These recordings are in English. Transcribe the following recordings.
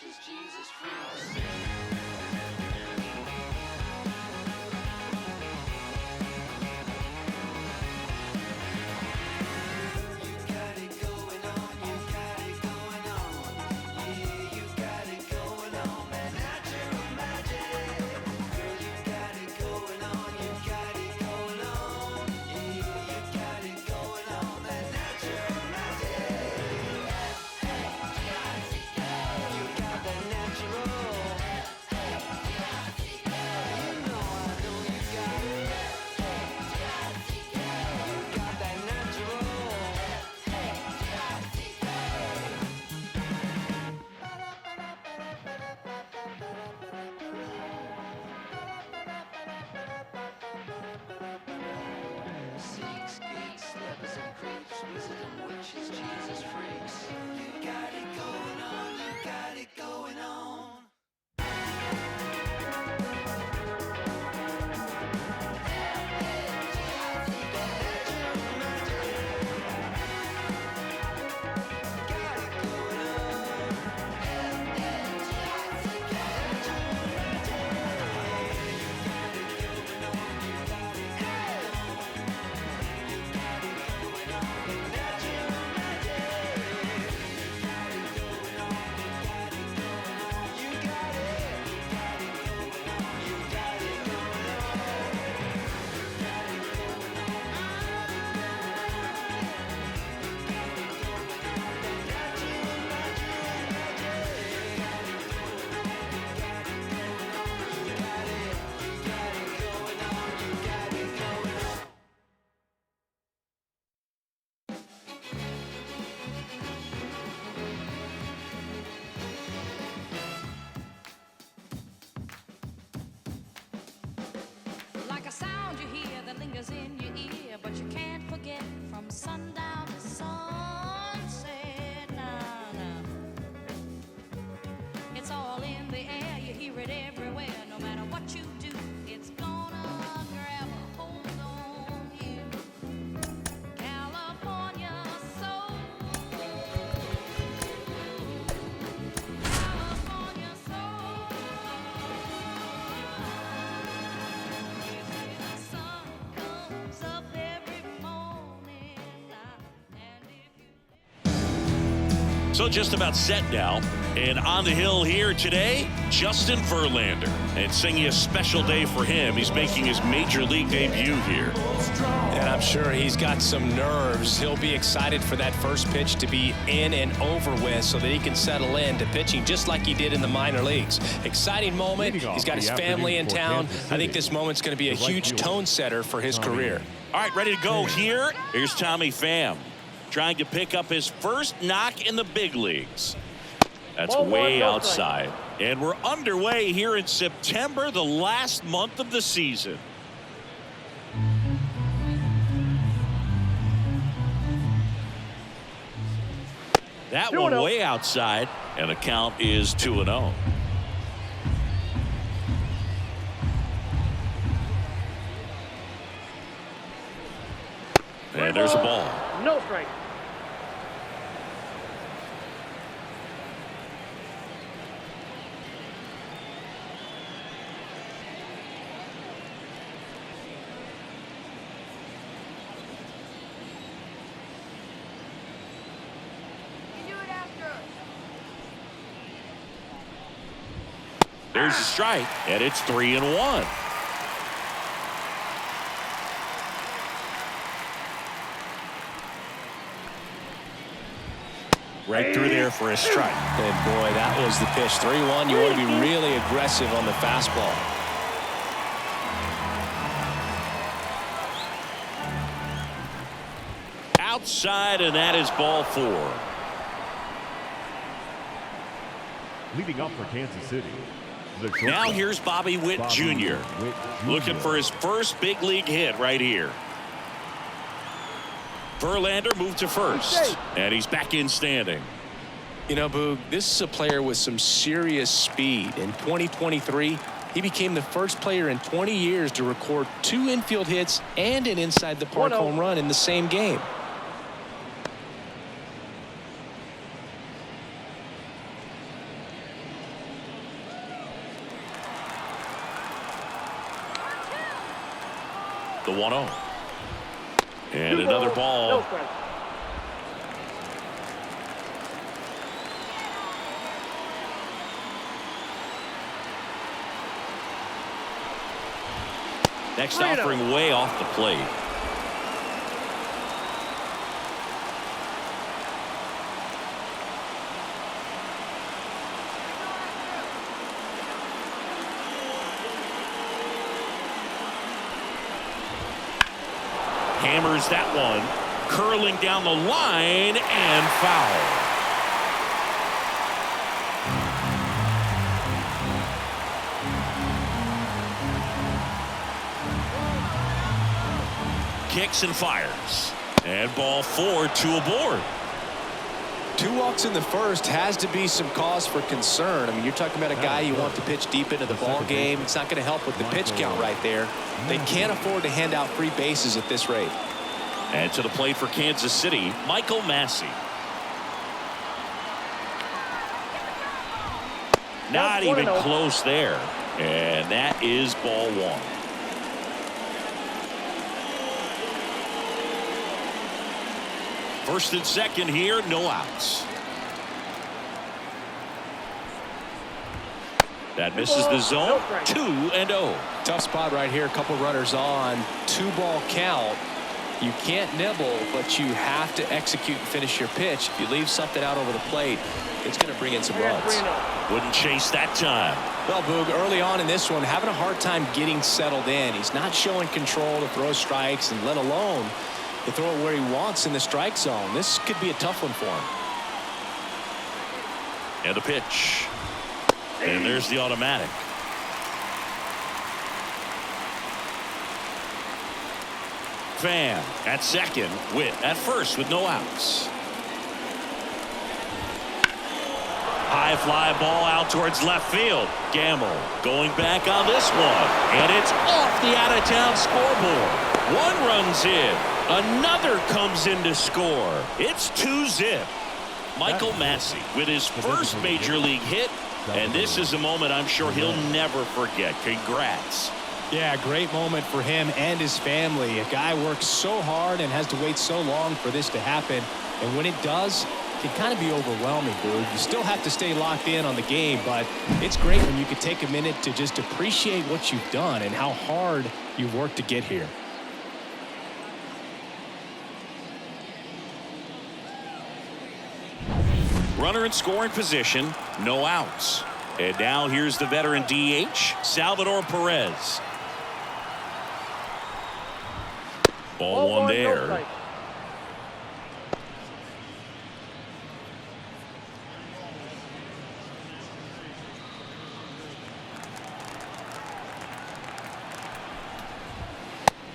witches, Jesus freaks. Like a sound you hear that lingers in your ear, but you can't forget from sundown to sunset. Nah, nah. It's all in the air, you hear it everywhere. No matter what you do, it's gonna grab a hold on you. California soul. California soul. The sun comes up every morning, and if you So just about set now. And on the hill here today, Justin Verlander. And singing a special day for him. He's making his major league debut here. And I'm sure he's got some nerves. He'll be excited for that first pitch to be in and over with so that he can settle in to pitching just like he did in the minor leagues. Exciting moment. He's got his family in town. I think this moment's going to be a huge tone setter for his career. All right, ready to go here. Here's Tommy Pham trying to pick up his first knock in the big leagues. That's way outside. And we're underway here in September, the last month of the season. That one way outside, and the count is 2-0. And there's a ball. No strike. There's a strike, and it's 3-1. Right through there for a strike. And boy, that was the pitch. 3-1. You want to be really aggressive on the fastball. Outside, and that is ball 4. Leading up for Kansas City. Now here's Bobby Witt Jr. looking for his first big league hit right here. Verlander moved to first, and he's back in standing. You know, Boog, this is a player with some serious speed. In 2023, he became the first player in 20 years to record 2 infield hits and an inside the park home run in the same game. The 1-0. And another ball. Next offering way off the plate. Hammers that one, curling down the line, and foul. Kicks and fires. And ball 4, 2 aboard. 2 walks in the first has to be some cause for concern. I mean, you're talking about a guy you want to pitch deep into the ball game. It's not going to help with the pitch count right there. They can't afford to hand out free bases at this rate. And to the plate for Kansas City, Michael Massey. Not even close there. And that is ball 1. First and second here, no outs. That misses the zone. 2-0. Tough spot right here. A couple runners on. 2-ball count. You can't nibble, but you have to execute and finish your pitch. If you leave something out over the plate, it's going to bring in some runs. Wouldn't chase that time. Well, Boog, early on in this one, having a hard time getting settled in. He's not showing control to throw strikes, and let alone to throw it where he wants in the strike zone. This could be a tough one for him. And the pitch. And there's the automatic. Pham at second, Witt at first with no outs. High fly ball out towards left field. Gamble going back on this one, and it's off the out-of-town scoreboard. One runs in, another comes in to score. It's 2-0. Michael Massey with his first major league hit, and this is a moment I'm sure he'll never forget. Congrats. Yeah, great moment for him and his family. A guy works so hard and has to wait so long for this to happen. And when it does, it can kind of be overwhelming, dude. You still have to stay locked in on the game, but it's great when you can take a minute to just appreciate what you've done and how hard you've worked to get here. Runner in scoring position, no outs. And now here's the veteran DH, Salvador Perez. Ball 1 there.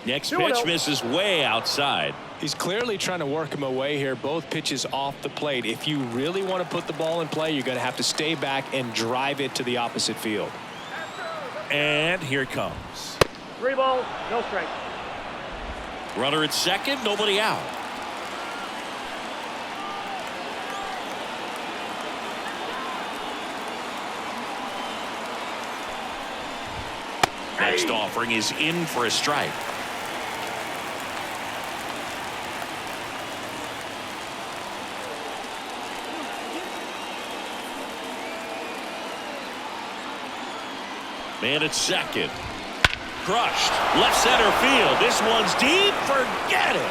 Next pitch misses way outside. He's clearly trying to work him away here. Both pitches off the plate. If you really want to put the ball in play, you're going to have to stay back and drive it to the opposite field. And here it comes. 3 balls, no strike. Runner at second, nobody out. Next offering is in for a strike. Man at second. Crushed. Left center field. This one's deep. Forget it.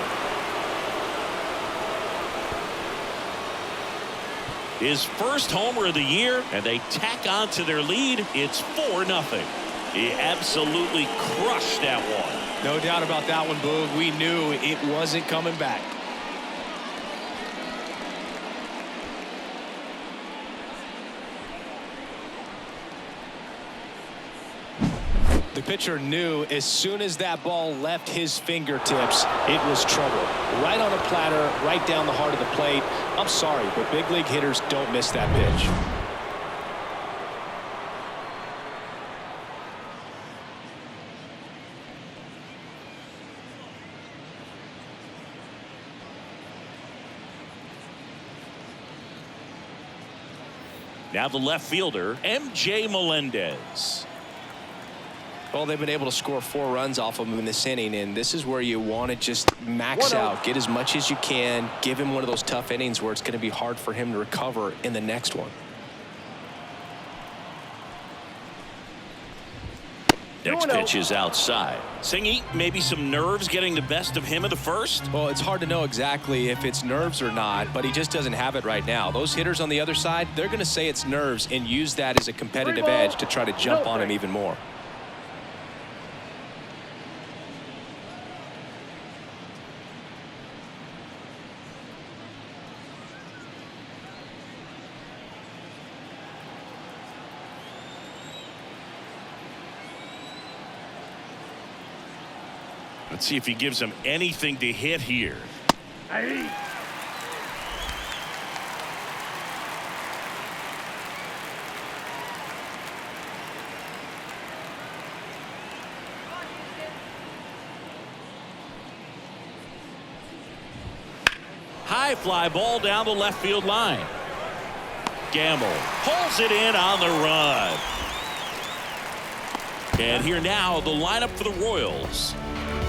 His first homer of the year, and they tack on to their lead. It's 4-0. He absolutely crushed that one. No doubt about that one, Boog. We knew it wasn't coming back. The pitcher knew as soon as that ball left his fingertips, it was trouble. Right on a platter, right down the heart of the plate. I'm sorry, but big league hitters don't miss that pitch. Now the left fielder, MJ Melendez. Well, they've been able to score 4 runs off of him in this inning, and this is where you want to just max out, get as much as you can, give him one of those tough innings where it's going to be hard for him to recover in the next one. Next pitch is outside. Singy, maybe some nerves getting the best of him in the first? Well, it's hard to know exactly if it's nerves or not, but he just doesn't have it right now. Those hitters on the other side, they're going to say it's nerves and use that as a competitive edge to try to jump on him even more. Let's see if he gives him anything to hit here. Hey. High fly ball down the left field line. Gamble pulls it in on the run. And here now, the lineup for the Royals.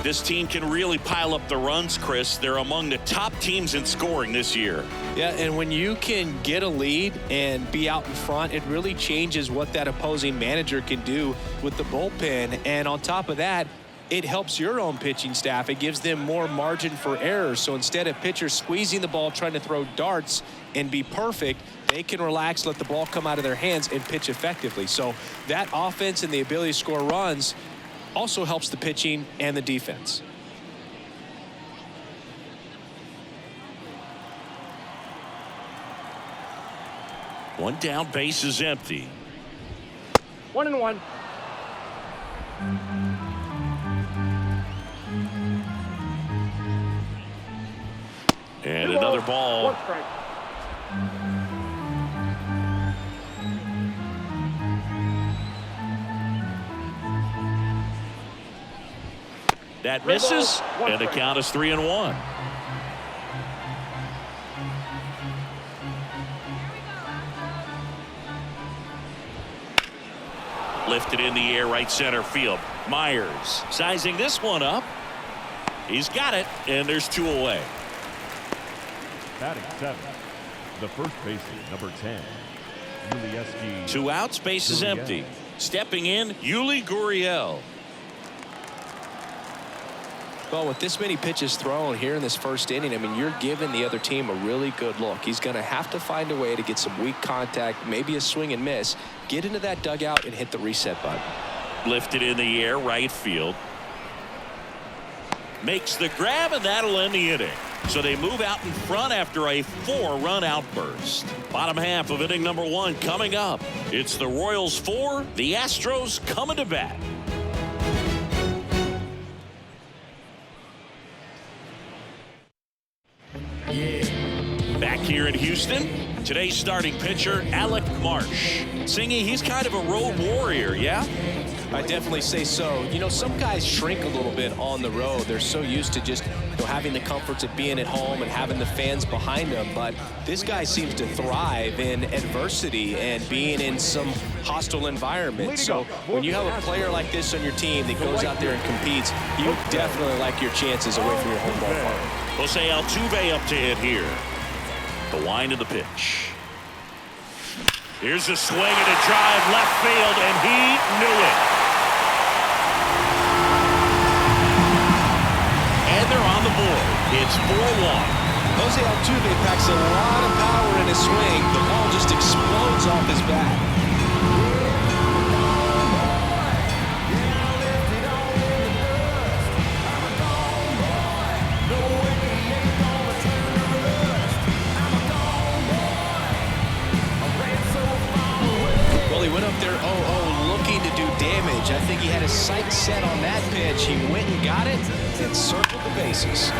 This team can really pile up the runs, Chris. They're among the top teams in scoring this year. Yeah, and when you can get a lead and be out in front, it really changes what that opposing manager can do with the bullpen. And on top of that, it helps your own pitching staff. It gives them more margin for error. So instead of pitchers squeezing the ball, trying to throw darts and be perfect, they can relax, let the ball come out of their hands and pitch effectively. So that offense and the ability to score runs also helps the pitching and the defense. One down, base is empty. 1-1. And another ball. 1 strike. That misses, and the count is 3-1. Lifted in the air, right center field. Myers sizing this one up. He's got it, and there's 2 away. Batting 7th, the first baseman, number 10, Yuli. 2 outs, base is empty. Stepping in, Yuli Gurriel. Well, with this many pitches thrown here in this first inning, I mean, you're giving the other team a really good look. He's going to have to find a way to get some weak contact, maybe a swing and miss, get into that dugout and hit the reset button. Lifted in the air, right field. Makes the grab, and that'll end the inning. So they move out in front after a 4-run outburst. Bottom half of inning number 1 coming up. It's the Royals 4, the Astros coming to bat. Back here in Houston, today's starting pitcher, Alec Marsh. Singy, he's kind of a road warrior, yeah? I definitely say so. You know, some guys shrink a little bit on the road. They're so used to just, having the comforts of being at home and having the fans behind them. But this guy seems to thrive in adversity and being in some hostile environment. So when you have a player like this on your team that goes out there and competes, you definitely like your chances away from your home ballpark. Jose Altuve up to hit here. The wind of the pitch. Here's a swing and a drive left field, and he knew it. And they're on the board. It's 4-1. Jose Altuve packs a lot of power in his swing. The ball just explodes off his bat. Well, he went up there 0-0 looking to do damage. I think he had his sights set on that pitch. He went and got it and circled the bases.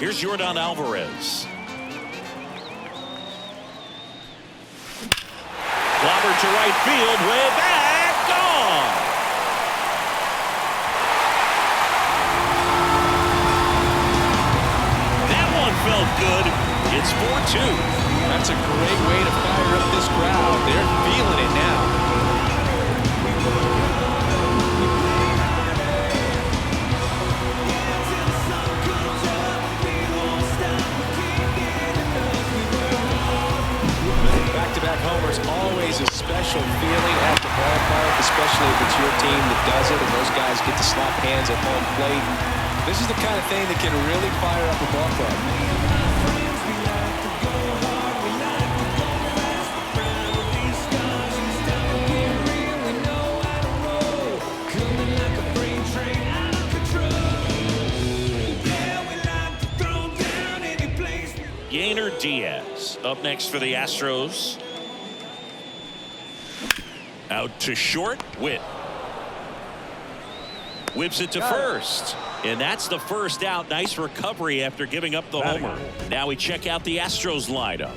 Here's Yordan Alvarez. Covered to right field, way back, gone. That one felt good. It's 4-2. That's a great way to fire up this crowd. They're feeling it now. Back-to-back homers, always a special feeling at the ballpark, especially if it's your team that does it and those guys get to slap hands at home plate. This is the kind of thing that can really fire up a ball club. Diaz up next for the Astros. Out to short. Witt whips it to first, and that's the first out. Nice recovery after giving up the homer. Now we check out the Astros lineup,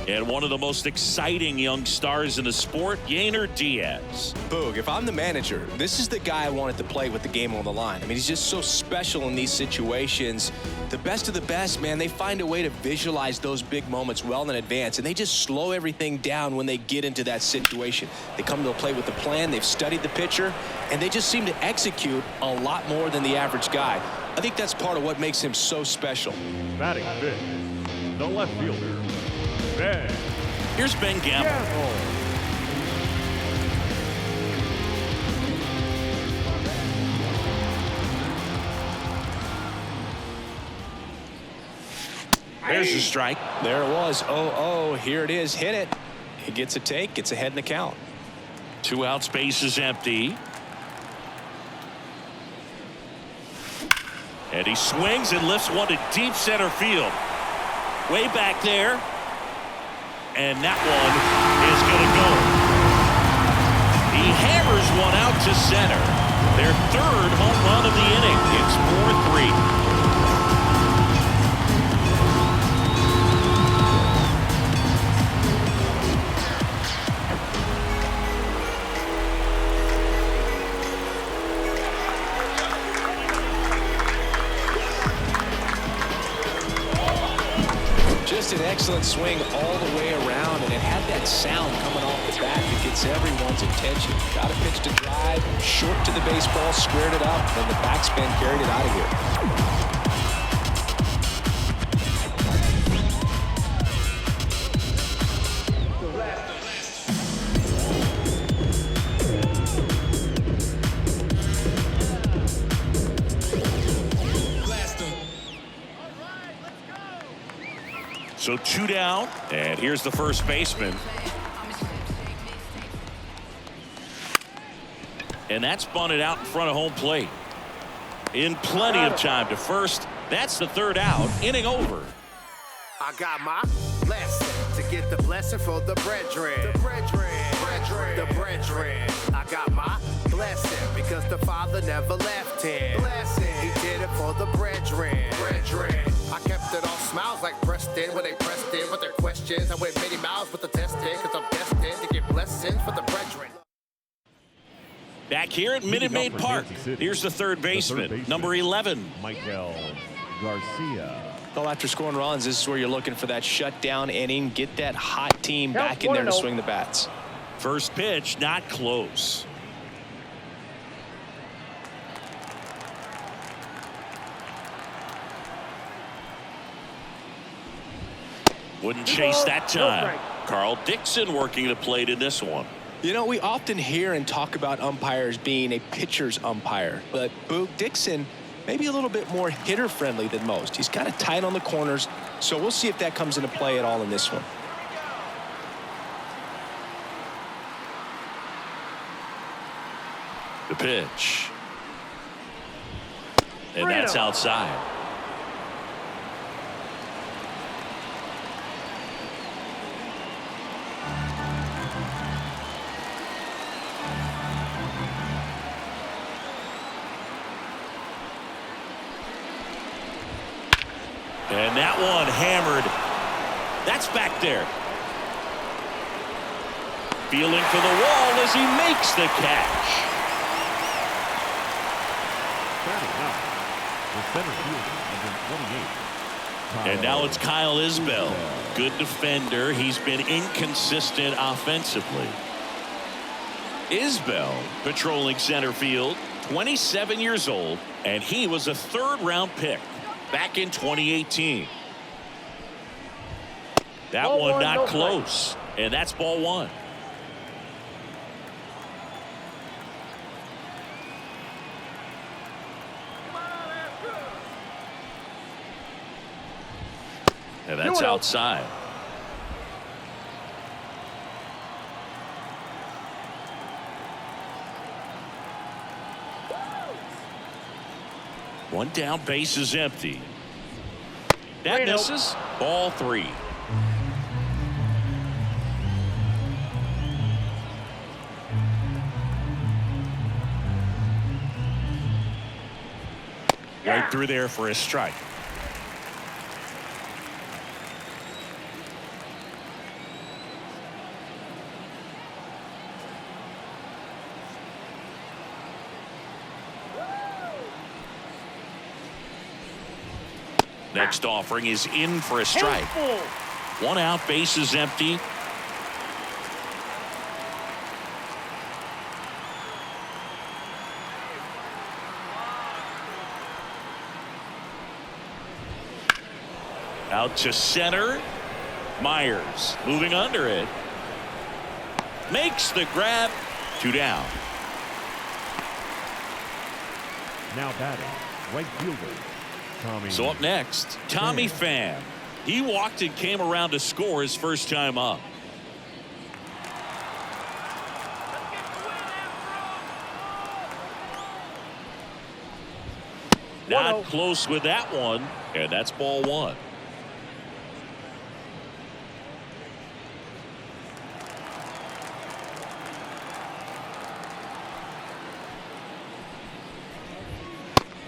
and one of the most exciting young stars in the sport, Yainer Diaz. Boog, if I'm the manager, this is the guy I wanted to play with the game on the line. I mean, he's just so special in these situations. The best of the best, man, they find a way to visualize those big moments well in advance, and they just slow everything down when they get into that situation. They come to a plate with a plan, they've studied the pitcher, and they just seem to execute a lot more than the average guy. I think that's part of what makes him so special. Batting fifth, the left fielder, Ben. Here's Ben Gamble. There's the strike. There it was. 0-0. Here it is. Hit it. He gets a take. Gets ahead in the count. 2 out, space is empty. And he swings and lifts one to deep center field. Way back there. And that one is going to go. He hammers one out to center. Their third home run of the inning. It's 4-3. Just an excellent swing all the way around, and it had that sound coming off the bat that gets everyone's attention. Got a pitch to drive, short to the baseball, squared it up, and the backspin carried it out of here. So 2 down, and here's the first baseman. And that's bunted out in front of home plate. In plenty of time to first. That's the third out. Inning over. I got my blessing to get the blessing for the brethren. The brethren. The brethren. I got my blessing because the Father never left him. Blessing. He did it for the brethren. I kept it all smiles like Preston when they pressed in with their questions. I went many miles with the testing because I'm destined to get blessings for the brethren. Back here at Minute Maid Park. Here's the third baseman, number 11. Michael Garcia. Well, after scoring runs, this is where you're looking for that shutdown inning. Get that hot team back in there to swing the bats. First pitch, not close. Wouldn't chase that time. Carl Dixon working the plate in this one. You know, we often hear and talk about umpires being a pitcher's umpire, but Boog, Dixon maybe a little bit more hitter-friendly than most. He's kind of tight on the corners, so we'll see if that comes into play at all in this one. The pitch. And that's outside. And that one hammered. That's back there. Feeling for the wall as he makes the catch. Batting now, the center fielder, number 28. And now it's Kyle Isbell. Good defender. He's been inconsistent offensively. Isbell patrolling center field, 27 years old, and he was a third-round pick back in 2018. That Ball one one, not no close, and that's ball one. And that's outside. One down, base is empty. That misses. Ball three. Right through there for a strike. Next offering is in for a strike. One out, base is empty. Out to center. Myers moving under it. Makes the grab. Two down. Now batting, right fielder, Tommy. So up next, Tommy Pham. He walked and came around to score his first time up. Not close with that one, and that's ball one.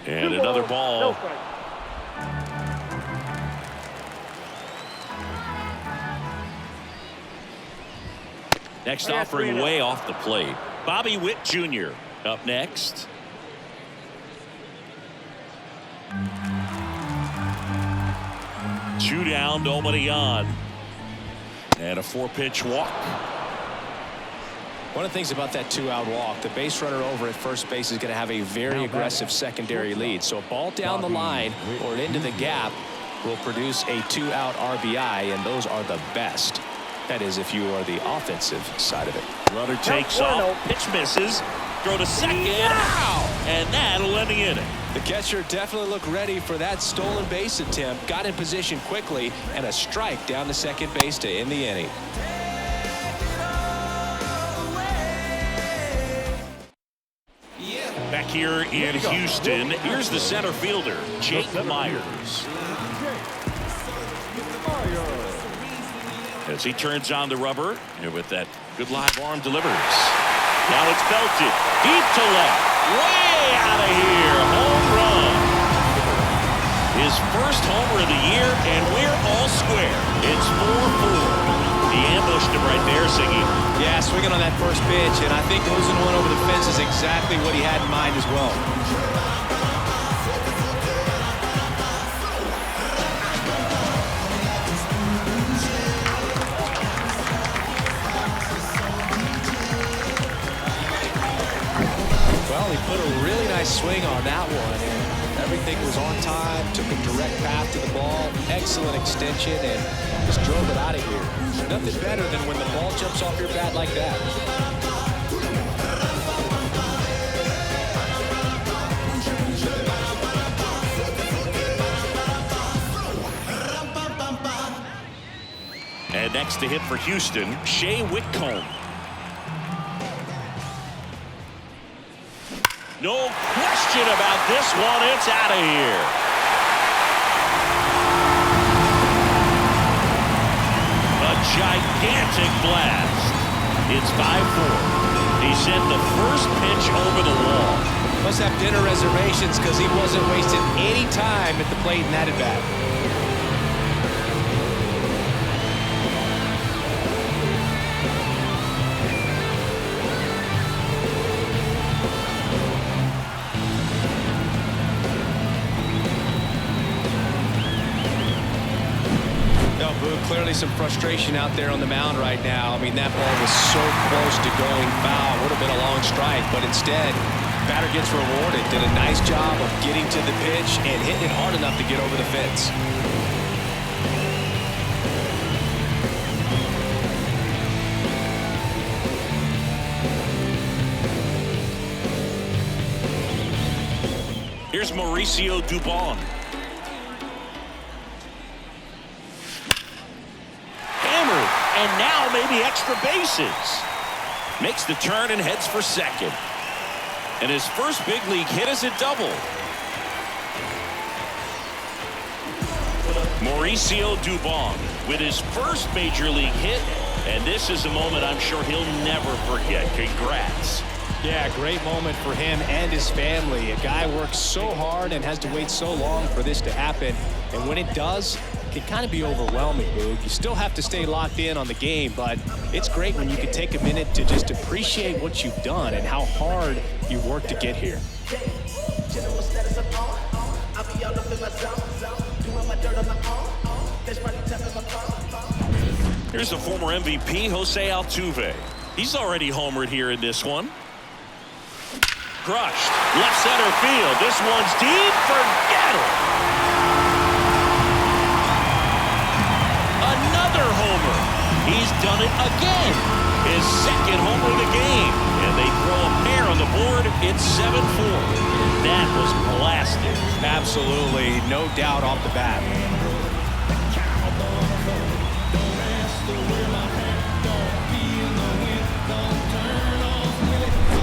And another ball. Next offering way off the plate. Bobby Witt Jr. up next. Two down, nobody on. And a 4-pitch walk. One of the things about that 2-out walk, the base runner over at first base is going to have a very aggressive secondary lead. So a ball down the line or into the gap will produce a 2-out RBI, and those are the best. That is, if you are the offensive side of it. Runner takes off, pitch misses, throw to second, and that'll end the inning. The catcher definitely looked ready for that stolen base attempt, got in position quickly, and a strike down to second base to end the inning. Back here in Houston, here's the center fielder, Jake Myers. As he turns on the rubber, and with that good live arm delivers. Now it's belted deep to left, way out of here, home run. His first homer of the year, and we're all square. It's 4-4. He ambushed him right there, Siggy. Yeah, swinging on that first pitch, and I think losing one over the fence is exactly what he had in mind as well. Well, he put a really nice swing on that one, and everything was on time, took a direct path to the ball, excellent extension, and just drove it out of here. Nothing better than when the ball jumps off your bat like that. And next to hit for Houston, Shea Whitcomb. No question about this one. It's out of here. A gigantic blast. It's 5-4. He sent the first pitch over the wall. Must have dinner reservations because he wasn't wasting any time at the plate in that at-bat. Clearly some frustration out there on the mound right now. I mean, that ball was so close to going foul. Would have been a long strike, but instead, batter gets rewarded. Did a nice job of getting to the pitch and hitting it hard enough to get over the fence. Here's Mauricio Dubon. Hammered, and now maybe extra bases. Makes the turn and heads for second. And his first big league hit is a double. Mauricio Dubon with his first major league hit, and this is a moment I'm sure he'll never forget. Congrats. Yeah, great moment for him and his family. A guy works so hard and has to wait so long for this to happen. And when it does, it can kind of be overwhelming, Boog. You still have to stay locked in on the game, but it's great when you can take a minute to just appreciate what you've done and how hard you worked to get here. Here's the former MVP, Jose Altuve. He's already homered here in this one. Crushed. Left center field. This one's deep. Forget it. Another homer. He's done it again. His second homer of the game. And they throw a pair on the board. It's 7-4. That was blasted. Absolutely. No doubt off the bat.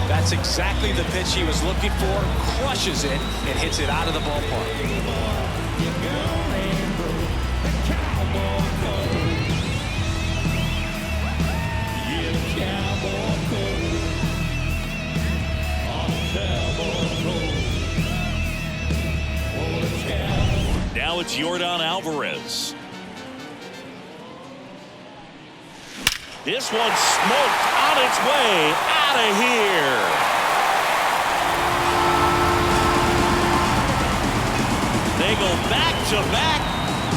That's exactly the pitch he was looking for. Crushes it and hits it out of the ballpark. Now it's Yordan Alvarez. This one's smoked on its way out of here. They go back-to-back.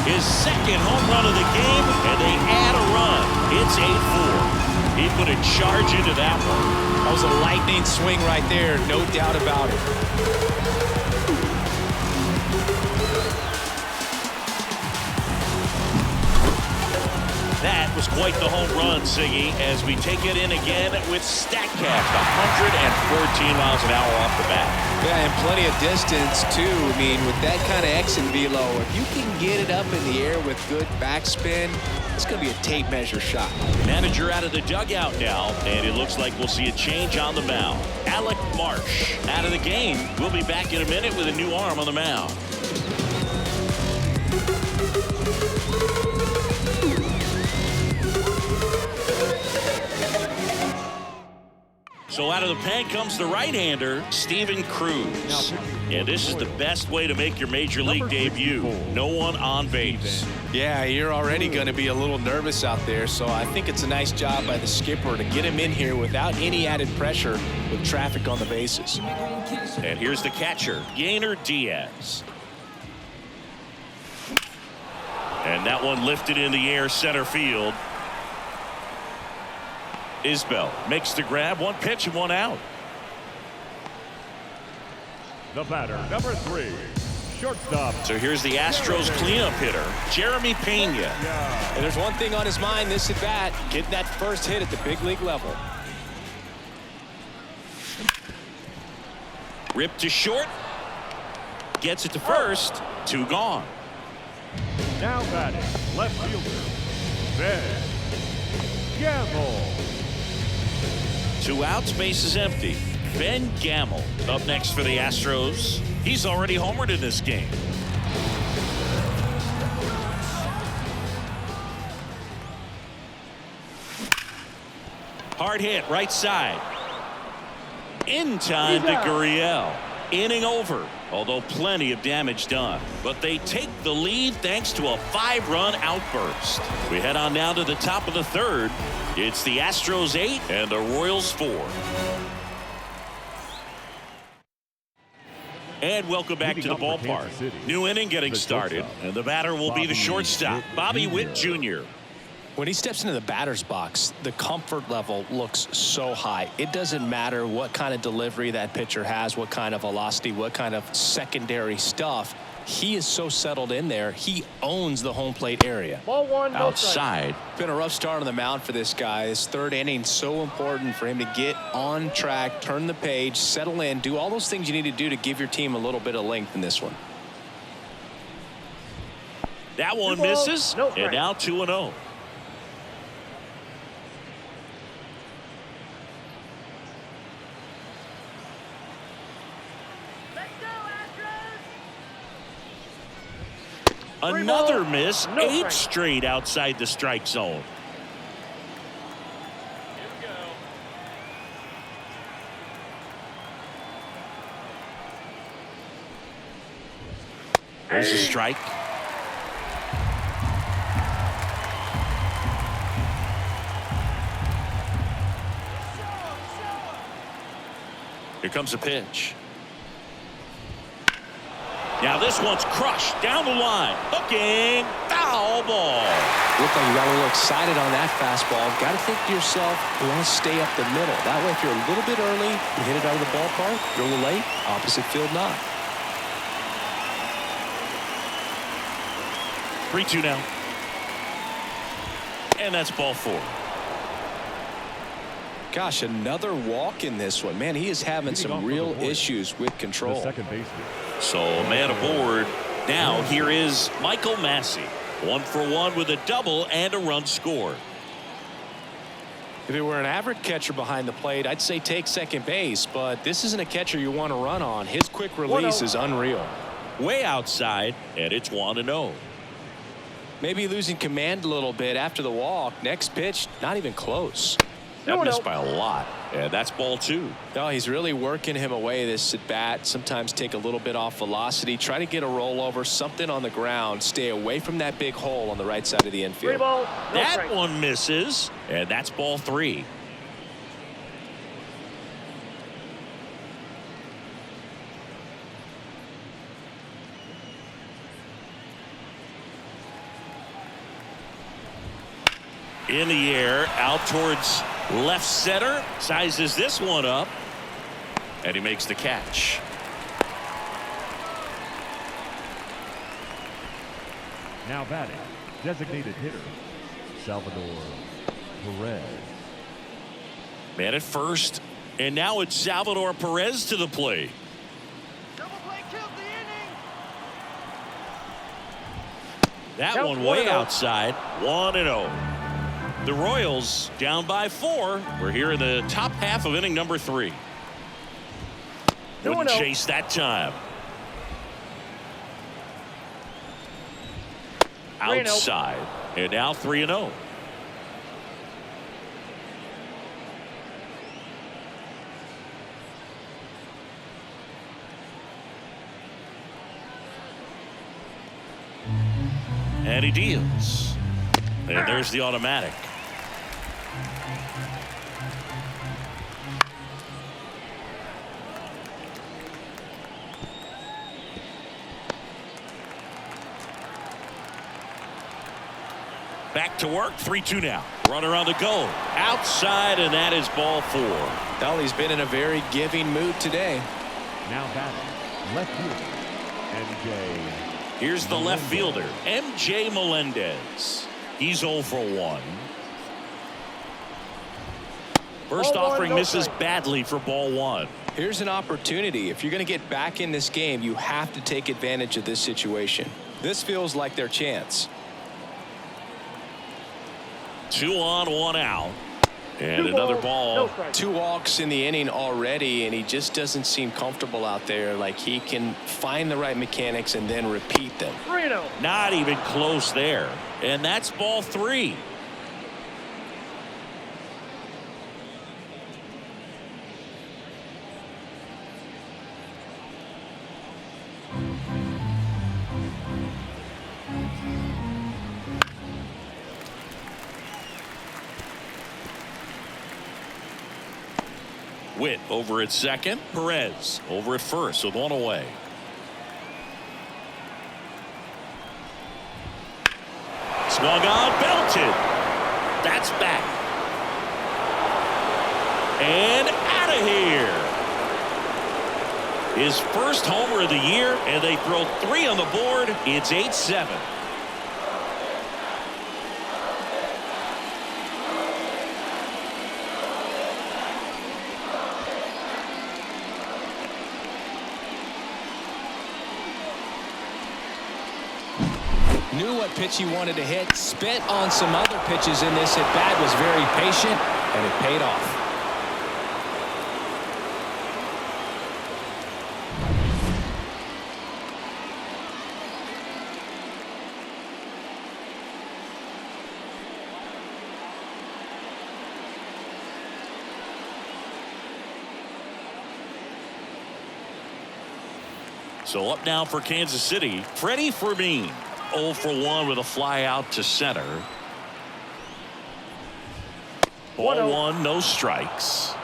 His second home run of the game, and they add a run. It's 8-4. He put a charge into that one. That was a lightning swing right there, no doubt about it. That was quite the home run, Siggy, as we take it in again with StatCast, 114 miles an hour off the bat. Yeah, and plenty of distance, too. I mean, with that kind of exit velo, if you can get it up in the air with good backspin, it's going to be a tape measure shot. Manager out of the dugout now, and it looks like we'll see a change on the mound. Alec Marsh out of the game. We'll be back in a minute with a new arm on the mound. So out of the pen comes the right-hander, Steven Cruz. And this is the best way to make your major league debut. No one on base. Yeah, you're already going to be a little nervous out there, so I think it's a nice job by the skipper to get him in here without any added pressure with traffic on the bases. And here's the catcher, Yainer Diaz. And that one lifted in the air center field. Isbell makes the grab, one pitch and one out. The batter, number 3, shortstop. So here's the Astros cleanup hitter, Jeremy Pena. And there's one thing on his mind this at bat, getting that first hit at the big league level. Ripped to short, gets it to first, 2 gone. Now batting, left fielder, Ben Gamble. 2 outs, base is empty. Ben Gamble up next for the Astros. He's already homered in this game. Hard hit, right side. In time to Gurriel. Inning over, although plenty of damage done. But they take the lead thanks to a 5-run outburst. We head on now to the top of the 3rd. It's the Astros 8 and the Royals 4. And welcome back to the ballpark. New inning getting started, and the batter will be the shortstop, Bobby Witt Jr. When he steps into the batter's box, the comfort level looks so high. It doesn't matter what kind of delivery that pitcher has, what kind of velocity, what kind of secondary stuff. He is so settled in there. He owns the home plate area. Ball one, Outside. Been a rough start on the mound for this guy. His third inning, so important for him to get on track, turn the page, settle in, do all those things you need to do to give your team a little bit of length in this one. That one misses, and now 2-0. Another miss, 8 straight outside the strike zone. There's a strike. Here comes a pitch. Now this one's crushed down the line. Hooking. Foul ball. Looked like you got a little excited on that fastball. Got to think to yourself, you want to stay up the middle. That way, if you're a little bit early, you hit it out of the ballpark. You're a little late, opposite field not. 3-2 now. And that's ball 4. Gosh, another walk in this one. Man, he is having some real issues with control. Second baseman. So man aboard. Now here is Michael Massey. 1 for 1 with a double and a run scored. If it were an average catcher behind the plate, I'd say take second base, but this isn't a catcher you want to run on. His quick release is unreal. Way outside, and it's 1-0. Maybe losing command a little bit after the walk. Next pitch, not even close. That missed by a lot, and that's ball 2. No, he's really working him away this at bat. Sometimes take a little bit off velocity, try to get a rollover, something on the ground, stay away from that big hole on the right side of the infield. That one misses, and that's ball 3. In the air, out towards left center, sizes this one up, and he makes the catch. Now batting, designated hitter, Salvador Perez. Man at first, and now it's Salvador Perez to the plate. That one way outside, 1-0. The Royals down by 4. We're here in the top half of inning number 3. Wouldn't chase that time. Outside, and now 3-0. And he deals. And there's the automatic. Back to work, 3-2 now. Runner on the go. Outside, and that is ball 4. Well, he's been in a very giving mood today. Now batting, left fielder, MJ. Here's the left fielder, MJ Melendez. He's 0 for 1. First offering misses badly for ball 1. Here's an opportunity. If you're going to get back in this game, you have to take advantage of this situation. This feels like their chance. 2 on, 1 out. And another ball. 2 walks in the inning already, and he just doesn't seem comfortable out there. Like he can find the right mechanics and then repeat them. Not even close there. And that's ball 3. Witt over at second. Perez over at first with 1 away. Swung on, belted. That's back. And out of here. His first homer of the year, and they throw 3 on the board. It's 8-7. Knew what pitch he wanted to hit. Spent on some other pitches in this at bat. Was very patient, and it paid off. So up now for Kansas City, Freddie Fermin. 0 for 1 with a fly out to center. Ball 1, no strikes.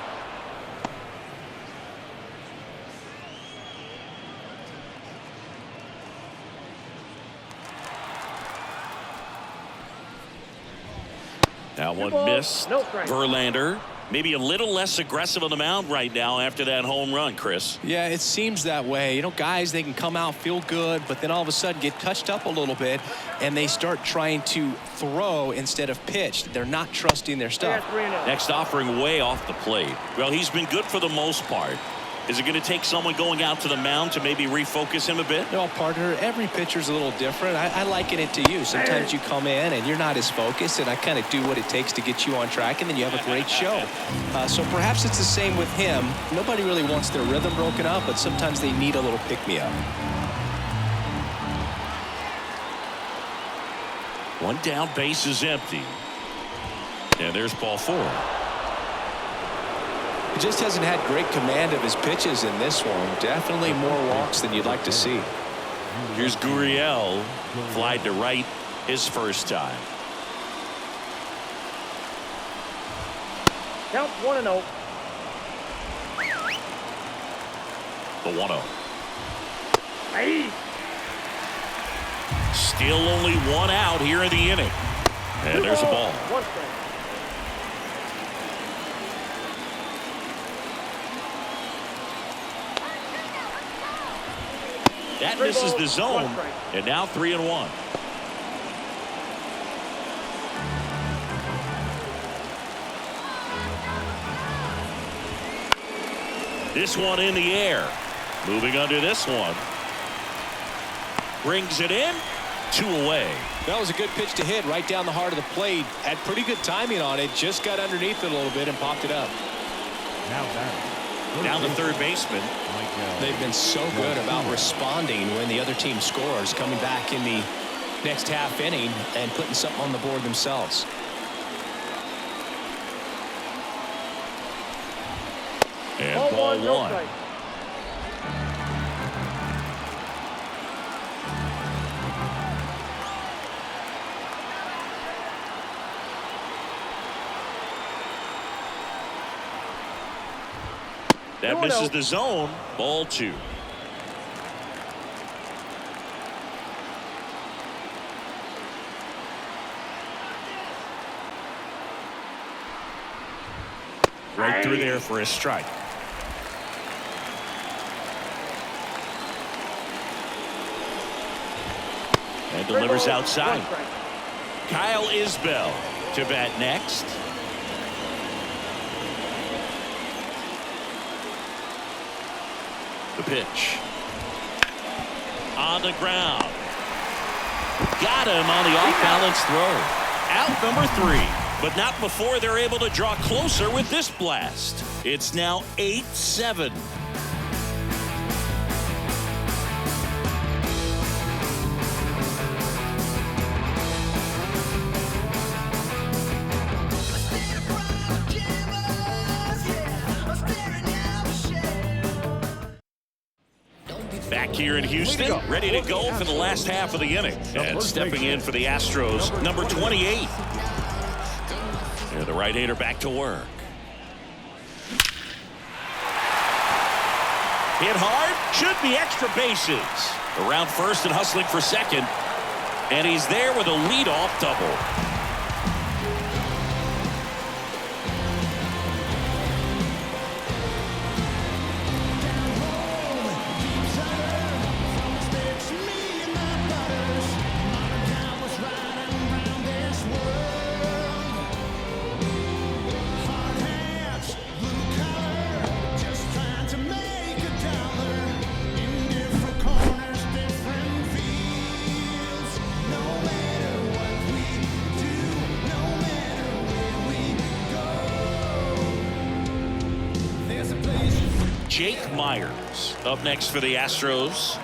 Now one miss. No strike. Verlander. Maybe a little less aggressive on the mound right now after that home run, Chris. Yeah, it seems that way. You know, guys, they can come out, feel good, but then all of a sudden get touched up a little bit, and they start trying to throw instead of pitch. They're not trusting their stuff. Next offering way off the plate. Well, he's been good for the most part. Is it going to take someone going out to the mound to maybe refocus him a bit? No, partner, every pitcher's a little different. I liken it to you. Sometimes you come in and you're not as focused, and I kind of do what it takes to get you on track, and then you have a great show. So perhaps it's the same with him. Nobody really wants their rhythm broken up, but sometimes they need a little pick-me-up. One down, base is empty. And there's ball 4. He just hasn't had great command of his pitches in this one. Definitely more walks than you'd like to see. Here's Gurriel. Flied to right his first time. Count 1-0. The 1-0. Maid. Still only 1 out here in the inning. And there's a ball. 1 strike. That misses the zone, and now 3-1. This one in the air. Moving under this one. Brings it in. 2 away. That was a good pitch to hit right down the heart of the plate. Had pretty good timing on it. Just got underneath it a little bit and popped it up. Now the third baseman. They've been so good about responding when the other team scores, coming back in the next half inning and putting something on the board themselves. And ball 1. That misses the zone. Ball 2. Right through there for a strike. And delivers outside. Kyle Isbell to bat next. The pitch. On the ground. Got him on the off-balance throw. Out number 3. But not before they're able to draw closer with this blast. It's now 8-7. Back here in Houston, ready to go for the last half of the inning. And stepping in for the Astros, number 28. And the right-hander back to work. Hit hard, should be extra bases. Around first and hustling for second. And he's there with a leadoff double. Jake Myers up next for the Astros.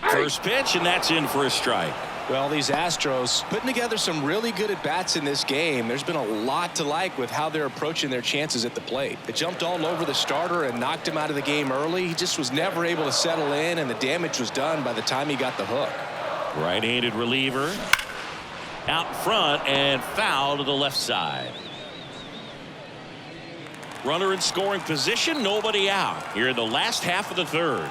First pitch, and that's in for a strike. Well, these Astros putting together some really good at-bats in this game. There's been a lot to like with how they're approaching their chances at the plate. They jumped all over the starter and knocked him out of the game early. He just was never able to settle in, and the damage was done by the time he got the hook. Right-handed reliever out front and foul to the left side. Runner in scoring position, nobody out here in the last half of the third.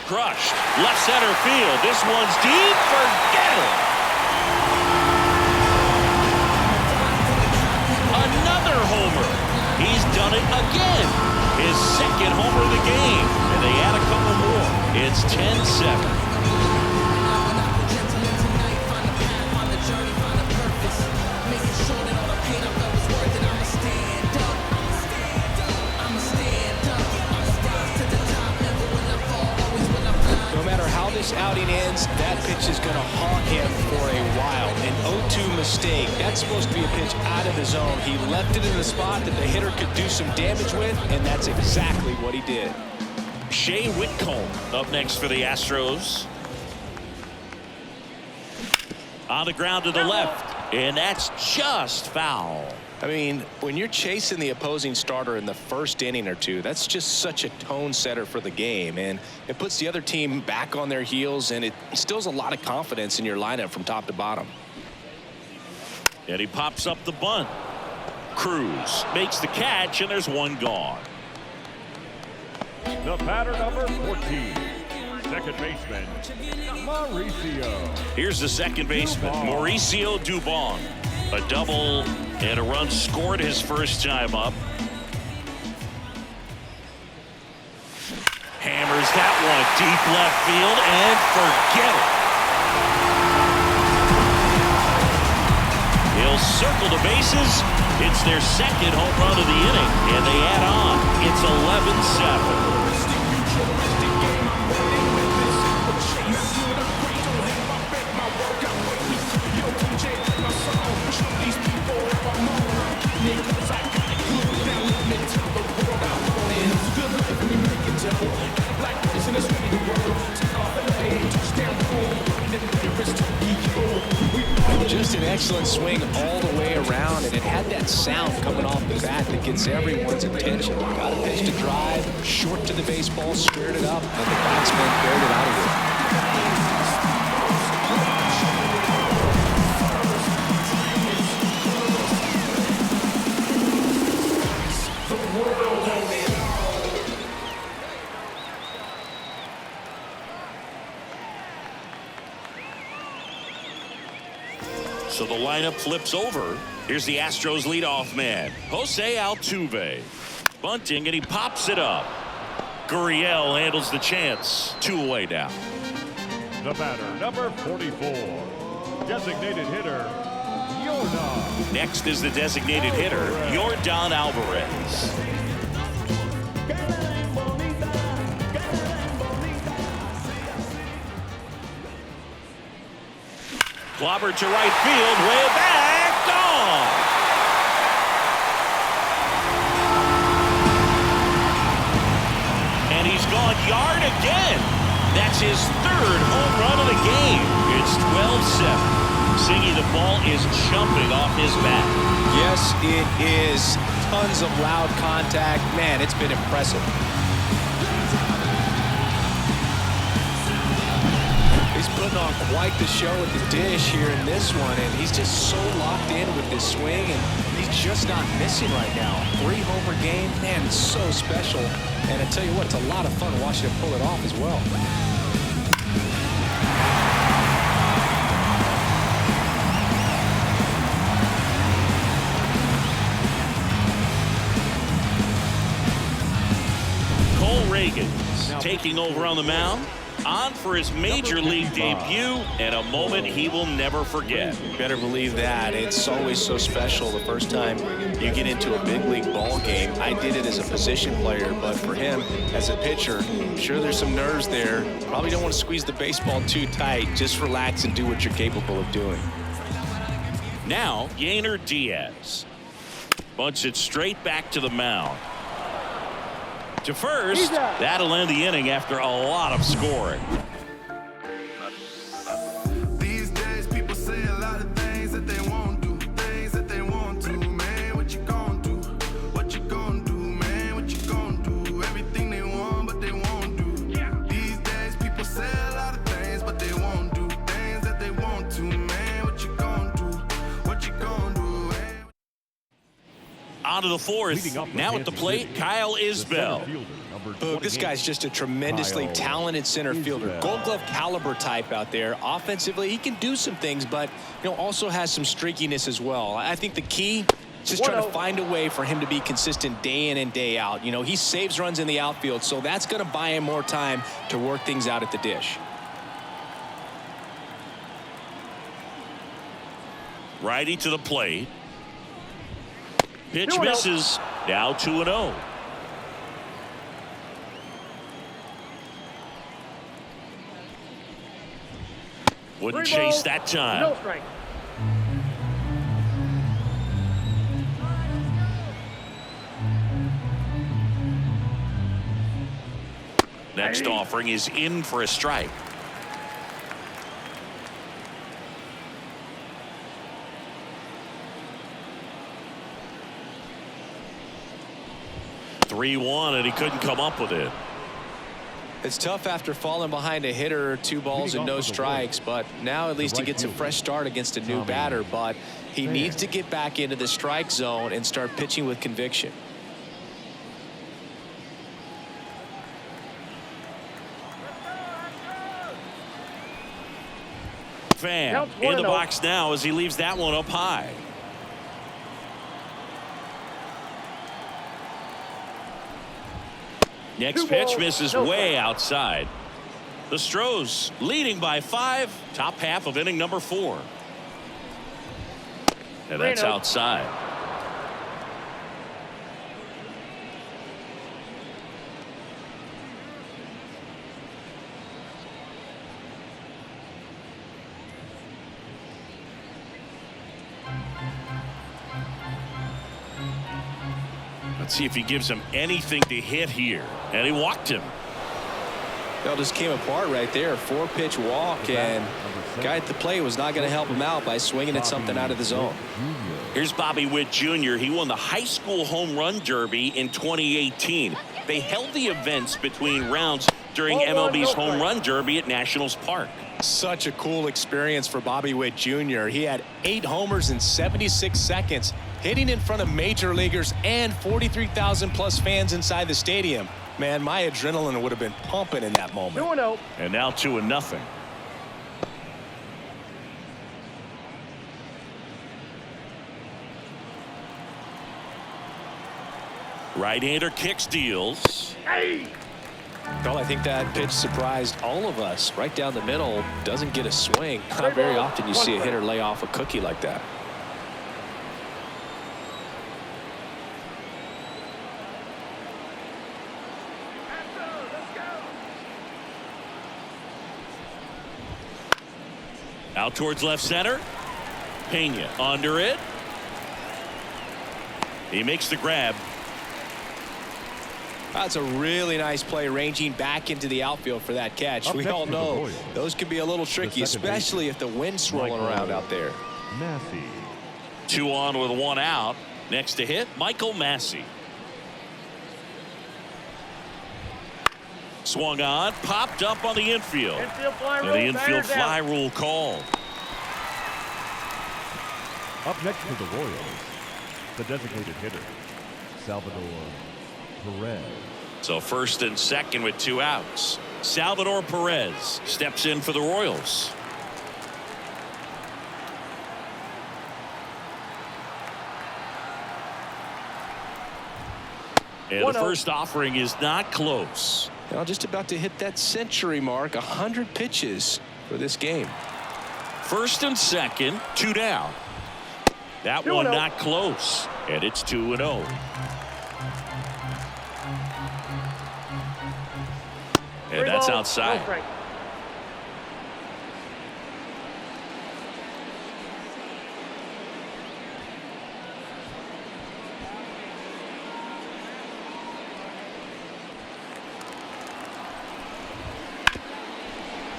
Crushed left center field. This one's deep. Forget it. Another homer. He's done it again. His second homer of the game, and they add a couple more. It's 10-7. This outing ends, that pitch is going to haunt him for a while. An 0-2 mistake. That's supposed to be a pitch out of the zone. He left it in the spot that the hitter could do some damage with, and that's exactly what he did. Shea Whitcomb up next for the Astros. On the ground to the left, and that's just foul. I mean, when you're chasing the opposing starter in the first inning or two, that's just such a tone setter for the game, and it puts the other team back on their heels, and it instills a lot of confidence in your lineup from top to bottom. And he pops up the bunt. Cruz makes the catch, and there's one gone. The batter, number 14, second baseman, Mauricio. Here's the second baseman, Mauricio Dubon. A double and a run scored his first time up. Hammers that one deep left field, and forget it. He'll circle the bases. It's their second home run of the inning, and they add on. It's 11-7. Just an excellent swing all the way around, and it had that sound coming off the bat that gets everyone's attention. Got a pitch to drive, short to the baseball, squared it up, and the batsman buried it out of it. So the lineup flips over. Here's the Astros leadoff man, Jose Altuve. Bunting, and he pops it up. Gurriel handles the chance. 2 away now. The batter, number 44, designated hitter, Yordan. Next is the designated hitter, Yordan Alvarez. Clobber to right field, way back, gone. And he's gone yard again. That's his third home run of the game. It's 12-7. Singy, the ball is jumping off his bat. Yes, it is. Tons of loud contact. Man, it's been impressive. He's putting on quite the show at the dish here in this one, and he's just so locked in with this swing, and he's just not missing right now. 3-homer game, man, it's so special. And I tell you what, it's a lot of fun watching him pull it off as well. Taking over on the mound, on for his major league debut, and a moment he will never forget. Better believe that. It's always so special the first time you get into a big league ball game. I did it as a position player, but for him as a pitcher, I'm sure there's some nerves there. Probably don't want to squeeze the baseball too tight. Just relax and do what you're capable of doing. Now, Yainer Diaz bunts it straight back to the mound. To first, that'll end the inning after a lot of scoring. These days, people say a lot of things that they won't do, things that they want to. Man, what you gonna do? What you gonna do, man? What you gonna do? Everything they want, but they won't do. These days, people say a lot of things, but they won't do things that they want to. Man, what you gonna do? What you gonna do? On to the fourth. Now at the plate, Kyle Isbell. This guy's just a tremendously talented center fielder. Gold Glove caliber type out there. Offensively, he can do some things, but also has some streakiness as well. I think the key is just trying to find a way for him to be consistent day in and day out. He saves runs in the outfield, so that's going to buy him more time to work things out at the dish. Righty to the plate. Pitch misses. Now 2-0. Wouldn't chase that time. No strike. Next offering is in for a strike. (3-1) and he couldn't come up with it. It's tough after falling behind a hitter, 2 balls and no strikes, but now at least he gets a fresh start against a new batter, but he needs to get back into the strike zone and start pitching with conviction. Fan in the box now as he leaves that one up high. Next pitch misses way outside. The Astros leading by 5, top half of inning number 4. And that's outside. Let's see if he gives him anything to hit here. And he walked him. That just came apart right there. 4-pitch walk, and guy at the plate was not going to help him out by swinging at something out of the zone. Here's Bobby Witt Jr. He won the high school home run derby in 2018. They held the events between rounds during MLB's home run derby at Nationals Park. Such a cool experience for Bobby Witt Jr. He had 8 homers in 76 seconds, hitting in front of major leaguers and 43,000 plus fans inside the stadium. Man, my adrenaline would have been pumping in that moment. 2-0. And now 2-0. Right-hander kicks, deals. Hey! Well, I think that pitch surprised all of us. Right down the middle, doesn't get a swing. Not very often you see a hitter lay off a cookie like that. Out towards left center. Pena under it. He makes the grab. That's a really nice play, ranging back into the outfield for that catch. We all know those can be a little tricky, especially if the wind's swirling around out there. 2 on with 1 out. Next to hit, Michael Massey. Swung on, popped up on the infield. And the infield fly rule called. Up next to the Royals, The designated hitter, Salvador Perez. So first and second with 2 outs. Salvador Perez steps in for the Royals. And the first offering is not close. Well, just about to hit that century mark. 100 pitches for this game. First and second, 2 down. That one not close, and it's 2-0. And that's outside.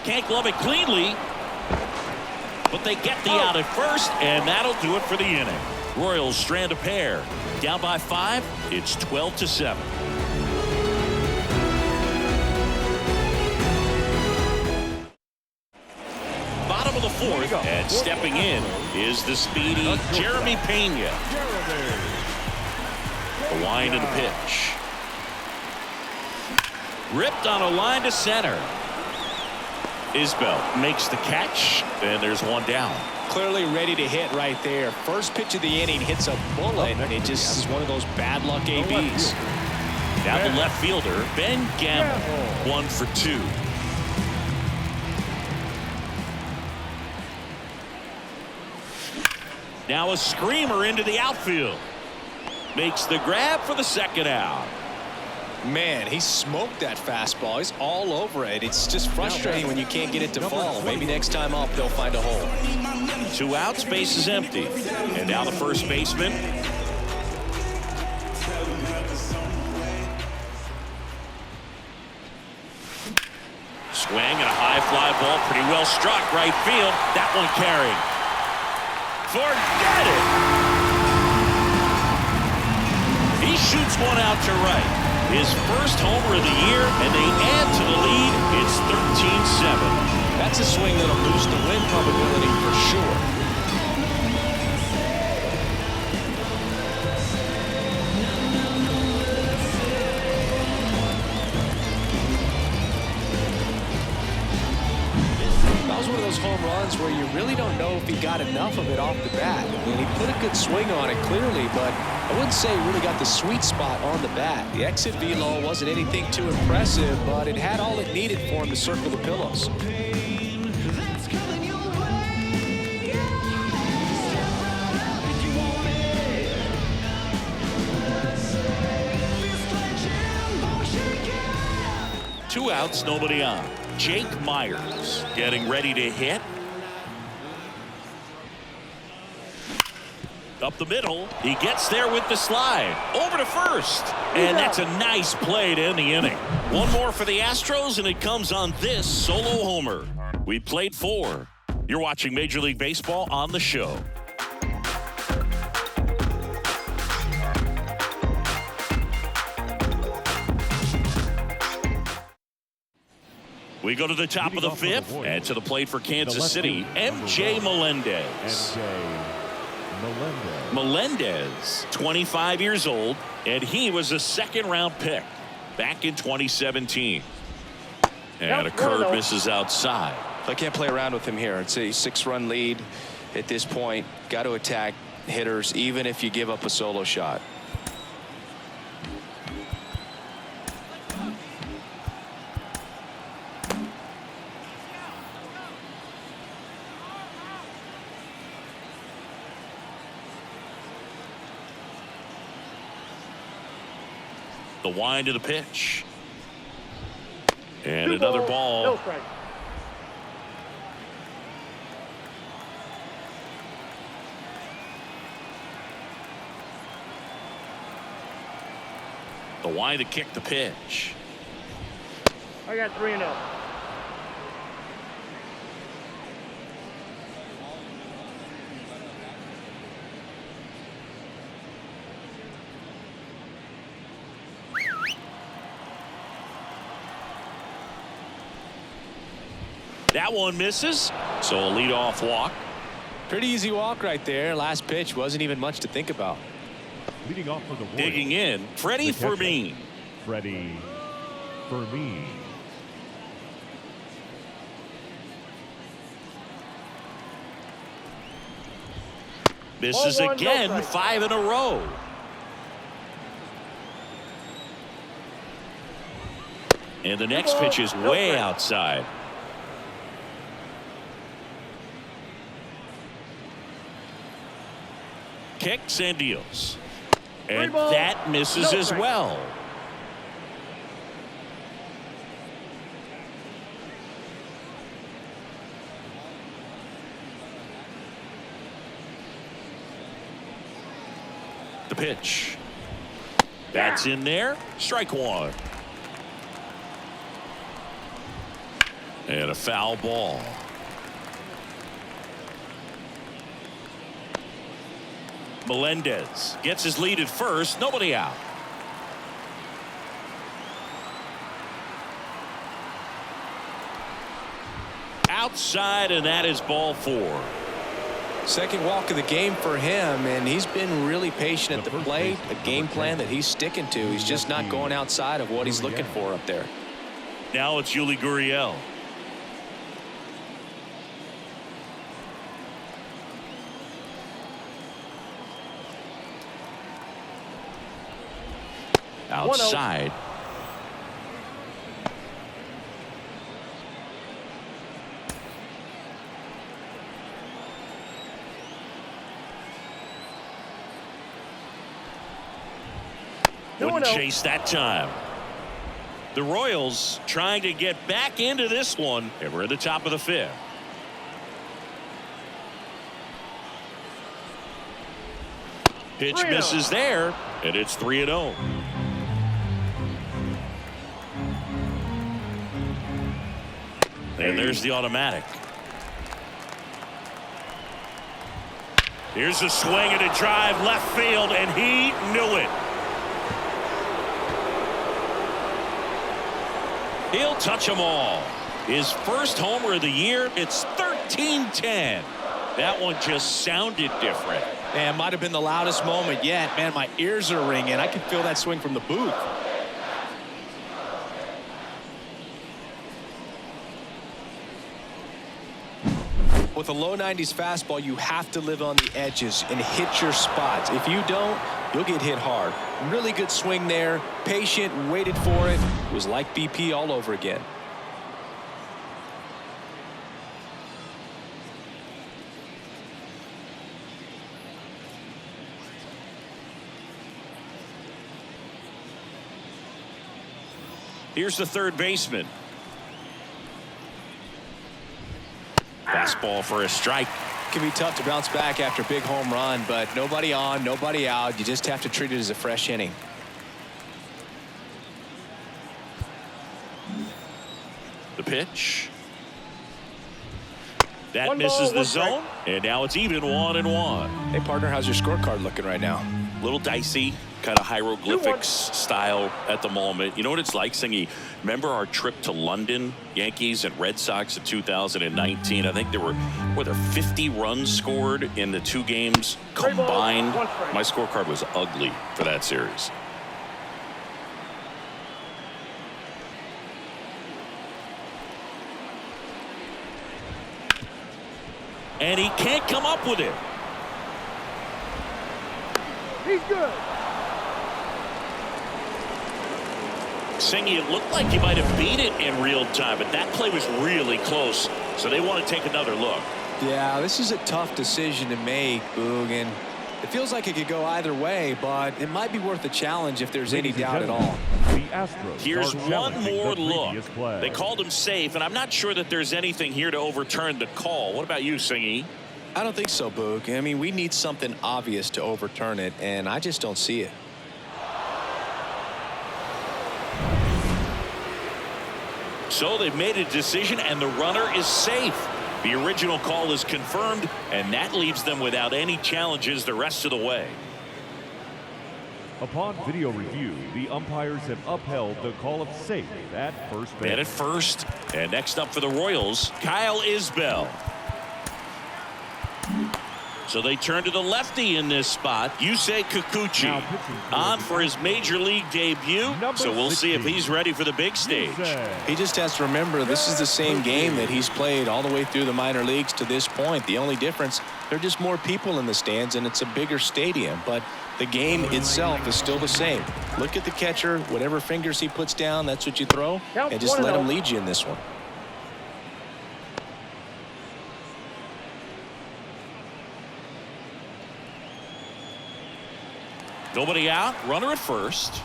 Can't glove it cleanly, but they get the out at first, and that'll do it for the inning. Royals strand a pair. Down by 5, it's 12-7. Bottom of the 4th, and stepping in is the speedy Jeremy Pena. The wind and the pitch. Ripped on a line to center. Isbell makes the catch, and there's 1 down. Clearly ready to hit right there. First pitch of the inning hits a bullet, and it just is one of those bad luck ABs. Now the left fielder, Ben Gamble, 1 for 2. Now a screamer into the outfield. Makes the grab for the 2nd out. Man, he smoked that fastball. He's all over it. It's just frustrating when you can't get it to fall. Maybe next time up they'll find a hole. 2 outs, base is empty. And now the first baseman. Swing and a high fly ball, pretty well struck right field. That one carried. Forget it. He shoots one out to right. His first homer of the year, and they add to the lead. It's 13-7. That's a swing that'll boost the win probability for sure. That was one of those home runs where you really don't know if he got enough of it off the bat. I mean, he put a good swing on it clearly, but I wouldn't say he really got the sweet spot on the bat. The exit velo wasn't anything too impressive, but it had all it needed for him to circle the pillows. Two outs, nobody on. Jake Myers getting ready to hit. Up the middle, he gets there with the slide. Over to first. And that's a nice play to end the inning. One more for the Astros, and it comes on this solo homer. We played 4. You're watching Major League Baseball on the show. We go to the top of the 5th, and to the plate for Kansas City, MJ Melendez. Melendez, 25 years old, and he was a 2nd-round pick back in 2017. And a curve misses outside. I can't play around with him here. It's a 6-run lead at this point. Got to attack hitters, even if you give up a solo shot. The wind of the pitch. And another ball. No strike. The wind to kick the pitch. I got 3-0. That one misses, so a leadoff walk. Pretty easy walk right there. Last pitch wasn't even much to think about. Leading off for the Royals. Digging in, Freddie Fermin. Freddie Fermin. Misses Ball one, no again, strike. 5 in a row. And the next pitch is no way strike. outside. Kicks and deals. And ball, that misses no as strike. well. The pitch. That's in there. Strike one. And a foul ball. Melendez gets his lead at first. Nobody out. Outside, and that is ball 4. Second walk of the game for him, and he's been really patient at the plate. A game plan that he's sticking to. He's just not going outside of what he's looking for up there. Now it's Yuli Gurriel. Outside. Wouldn't chase that time. The Royals trying to get back into this one, and we're at the top of the 5th. Pitch misses there, and it's 3-0. And there's the automatic. Here's a swing and a drive left field, and he knew it. He'll touch them all. His first homer of the year. It's 13-10. That one just sounded different. Man, might have been the loudest moment yet. Man, my ears are ringing. I can feel that swing from the booth. With a low 90s fastball, you have to live on the edges and hit your spots. If you don't, you'll get hit hard. Really good swing there. Patient, waited for it. It was like BP all over again. Here's the third baseman. Fastball for a strike. It can be tough to bounce back after a big home run, but nobody on, nobody out. You just have to treat it as a fresh inning. The pitch. That One misses ball, the one zone, and now it's even 1-1. Hey, partner, how's your scorecard looking right now? Little dicey, kind of hieroglyphics style at the moment. You know what it's like, Singy? Remember our trip to London, Yankees and Red Sox in 2019? I think there were 50 runs scored in the 2 games combined. My scorecard was ugly for that series. And he can't come up with it. He's good. Singy, it looked like he might have beat it in real time, but that play was really close, so they want to take another look. Yeah, this is a tough decision to make, Boog, and it feels like it could go either way, but it might be worth a challenge if there's any doubt at all. The Astros. Here's one more look. Play. They called him safe, and I'm not sure that there's anything here to overturn the call. What about you, Singy? I don't think so, Boog. I mean, we need something obvious to overturn it, and I just don't see it. So they've made a decision, and the runner is safe. The original call is confirmed, and that leaves them without any challenges the rest of the way. Upon video review, the umpires have upheld the call of safe at first base. Man at first, and next up for the Royals, Kyle Isbell. So they turn to the lefty in this spot. Yusei Kikuchi on for his major league debut. So we'll see if he's ready for the big stage. He just has to remember this is the same game that he's played all the way through the minor leagues to this point. The only difference, there are just more people in the stands and it's a bigger stadium. But the game itself is still the same. Look at the catcher. Whatever fingers he puts down, that's what you throw. And just let him lead you in this one. Nobody out. Runner at first.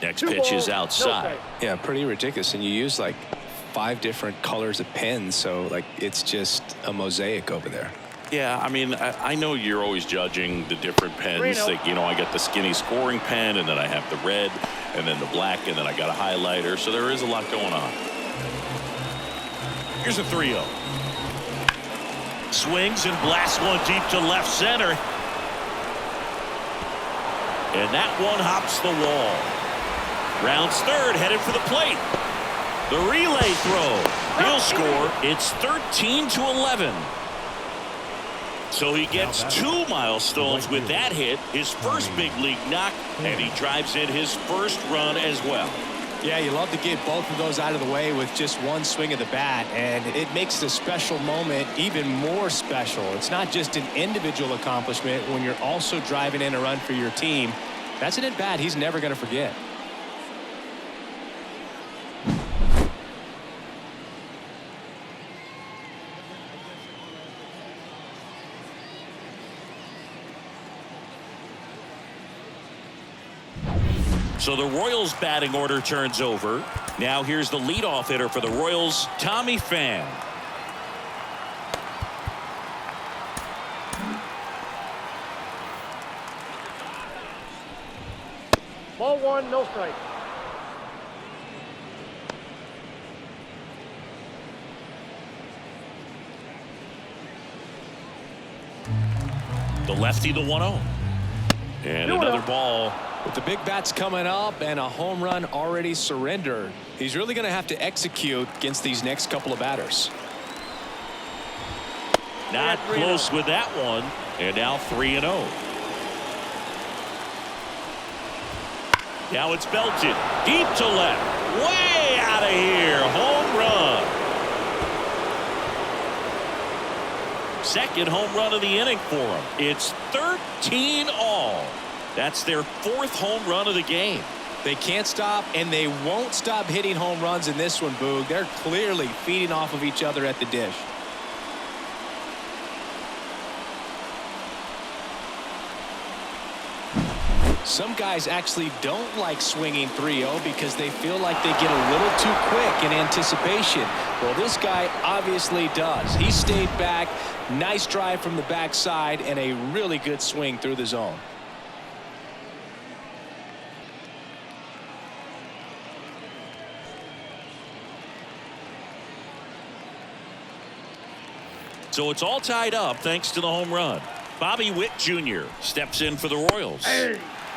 Next pitch is outside. Yeah, pretty ridiculous. And you use like 5 different colors of pens. So like it's just a mosaic over there. Yeah, I mean, I know you're always judging the different pens. Like, you know, I got the skinny scoring pen, and then I have the red, and then the black, and then I got a highlighter. So there is a lot going on. Here's a 3-0. Swings and blasts one deep to left center. And that one hops the wall. Rounds third, headed for the plate. The relay throw. He'll score. It's 13-11. So he gets 2 milestones with that hit, his first big league knock, and he drives in his first run as well. Yeah, you love to get both of those out of the way with just one swing of the bat, and it makes the special moment even more special. It's not just an individual accomplishment when you're also driving in a run for your team. That's an at-bat he's never going to forget. So the Royals batting order turns over. Now here's the leadoff hitter for the Royals, Tommy Pham. Ball 1, no strike. The lefty, the 1-0. And another ball. With the big bats coming up and a home run already surrendered, he's really going to have to execute against these next couple of batters. Not close with that one. And now 3-0. Now it's belted deep to left. Way out of here. Home run. Second home run of the inning for him. It's 13-all. That's their 4th home run of the game. They can't stop, and they won't stop hitting home runs in this one, Boog. They're clearly feeding off of each other at the dish. Some guys actually don't like swinging 3-0 because they feel like they get a little too quick in anticipation. Well, this guy obviously does. He stayed back. Nice drive from the backside and a really good swing through the zone. So it's all tied up thanks to the home run. Bobby Witt Jr. steps in for the Royals.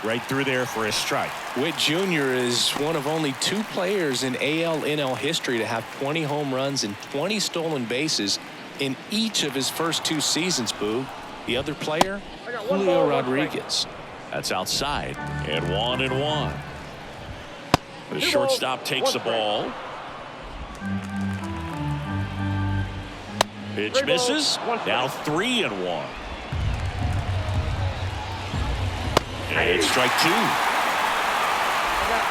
Right through there for a strike. Witt Jr. is one of only 2 players in AL/NL history to have 20 home runs and 20 stolen bases in each of his first 2 seasons, Boo. The other player, Julio Rodriguez. That's outside. And 1-1. The shortstop takes the ball. Pitch misses. Now 3-1. And it's strike 2. I got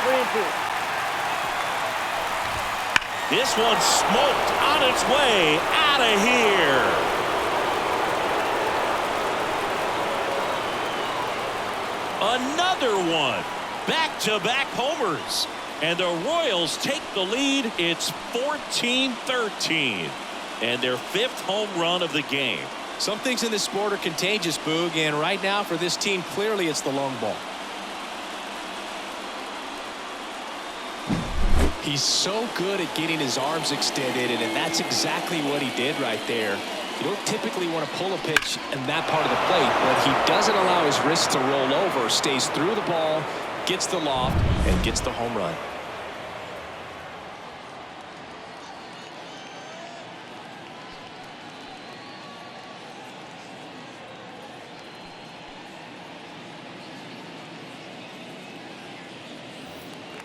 3-2. This one's smoked on its way out of here. Another one. Back-to-back homers. And the Royals take the lead. It's 14-13. And their 5th home run of the game. Some things in this sport are contagious, Boog, and right now for this team, clearly it's the long ball. He's so good at getting his arms extended, and that's exactly what he did right there. You don't typically want to pull a pitch in that part of the plate, but he doesn't allow his wrists to roll over, stays through the ball, gets the loft, and gets the home run.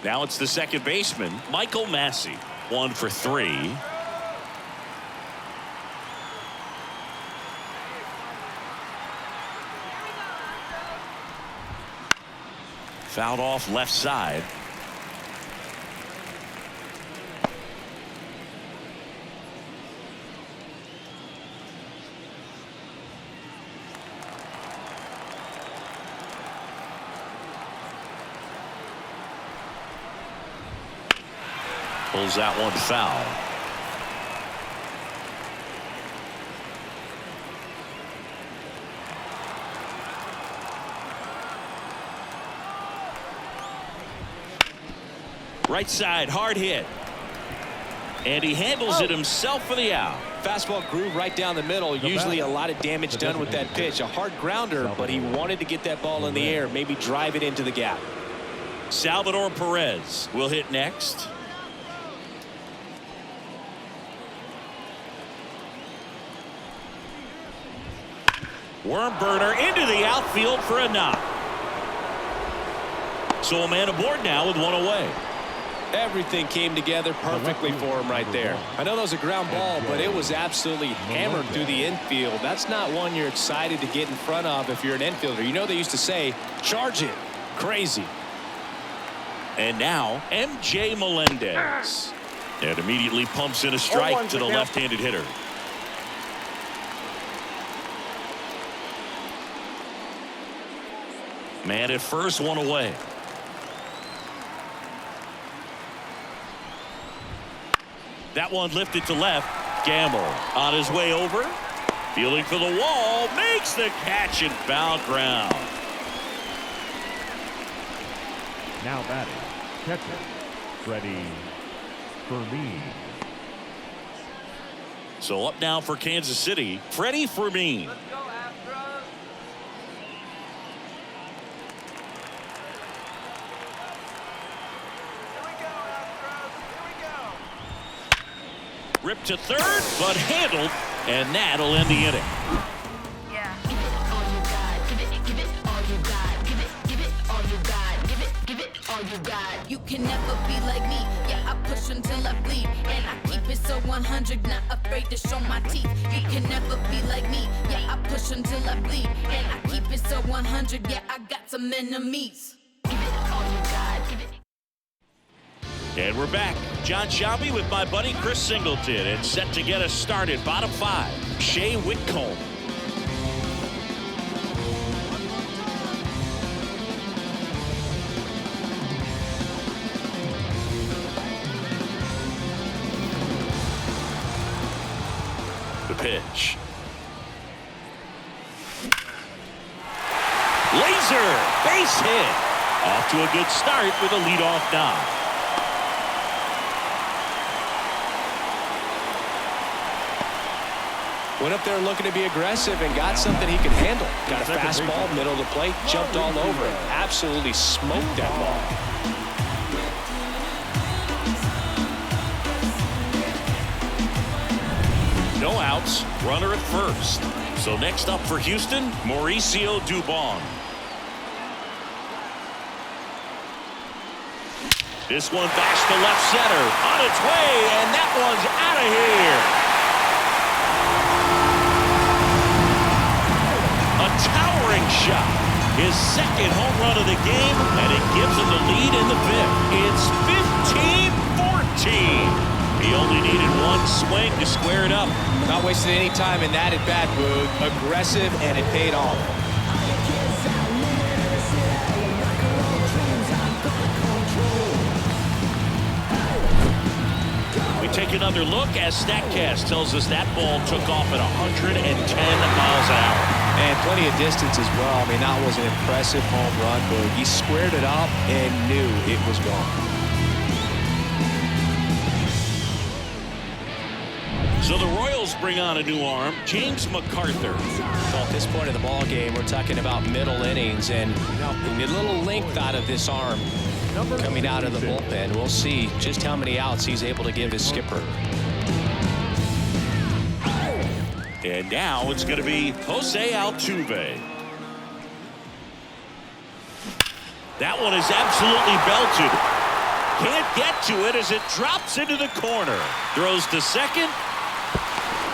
Now it's the second baseman, Michael Massey. 1 for 3. Fouled off left side. Pulls that one foul. Right side, hard hit. And he handles it himself for the out. Fastball grew right down the middle. Usually a lot of damage done with that pitch. A hard grounder, but he wanted to get that ball in the air, maybe drive it into the gap. Salvador Perez will hit next. Worm burner into the outfield for a knock. So a man aboard now with 1 away. Everything came together perfectly for him right there. I know that was a ground ball, but it was absolutely hammered through the infield. That's not one you're excited to get in front of if you're an infielder. You know they used to say, charge it. Crazy. And now MJ Melendez. And immediately pumps in a strike to the left-handed hitter. Man at first, 1 away. That one lifted to left. Gamble on his way over. Feeling for the wall. Makes the catch and foul ground. Now batting, catcher, Freddie Fermin. So up now for Kansas City, Freddie Fermin. Let's go, Astros. Here we go, Astros. Here we go. Ripped to third, but handled, and that'll end the inning. Yeah. Give it all you got. Give it all you got. Give it all you got. Give it all you got. You can never be like me. Yeah, I push until I bleed. And I keep it so 100, not afraid to show my teeth. You can never be like me. Yeah, I push until I bleed. And I keep it so 100. Yeah, I got some enemies. Give it all you got. Give it. And we're back. John Shelby with my buddy Chris Singleton, and set to get us started. Bottom 5, Shea Whitcomb. The pitch. Laser, base hit. Off to a good start with a leadoff knock. Went up there looking to be aggressive and got something he can handle. Got a fastball, middle of the plate, jumped all over it. Absolutely smoked that ball. No outs, runner at first. So next up for Houston, Mauricio Dubon. This one bashed to left center, on its way, and that one's out of here. A towering shot, his second home run of the game, and it gives him the lead in the fifth. It's 15-14. He only needed one swing to square it up. Not wasting any time in that at bat, Boog. Aggressive, and it paid off. We take another look as StatCast tells us that ball took off at 110 miles an hour. And plenty of distance as well. I mean, that was an impressive home run, Boog. He squared it up and knew it was gone. So the Royals bring on a new arm, James McArthur. Well, at this point of the ball game, we're talking about middle innings, and we get a little length out of this arm coming out of the bullpen. We'll see just how many outs he's able to give his skipper. And now it's going to be Jose Altuve. That one is absolutely belted. can't get to it as it drops into the corner. Throws to second.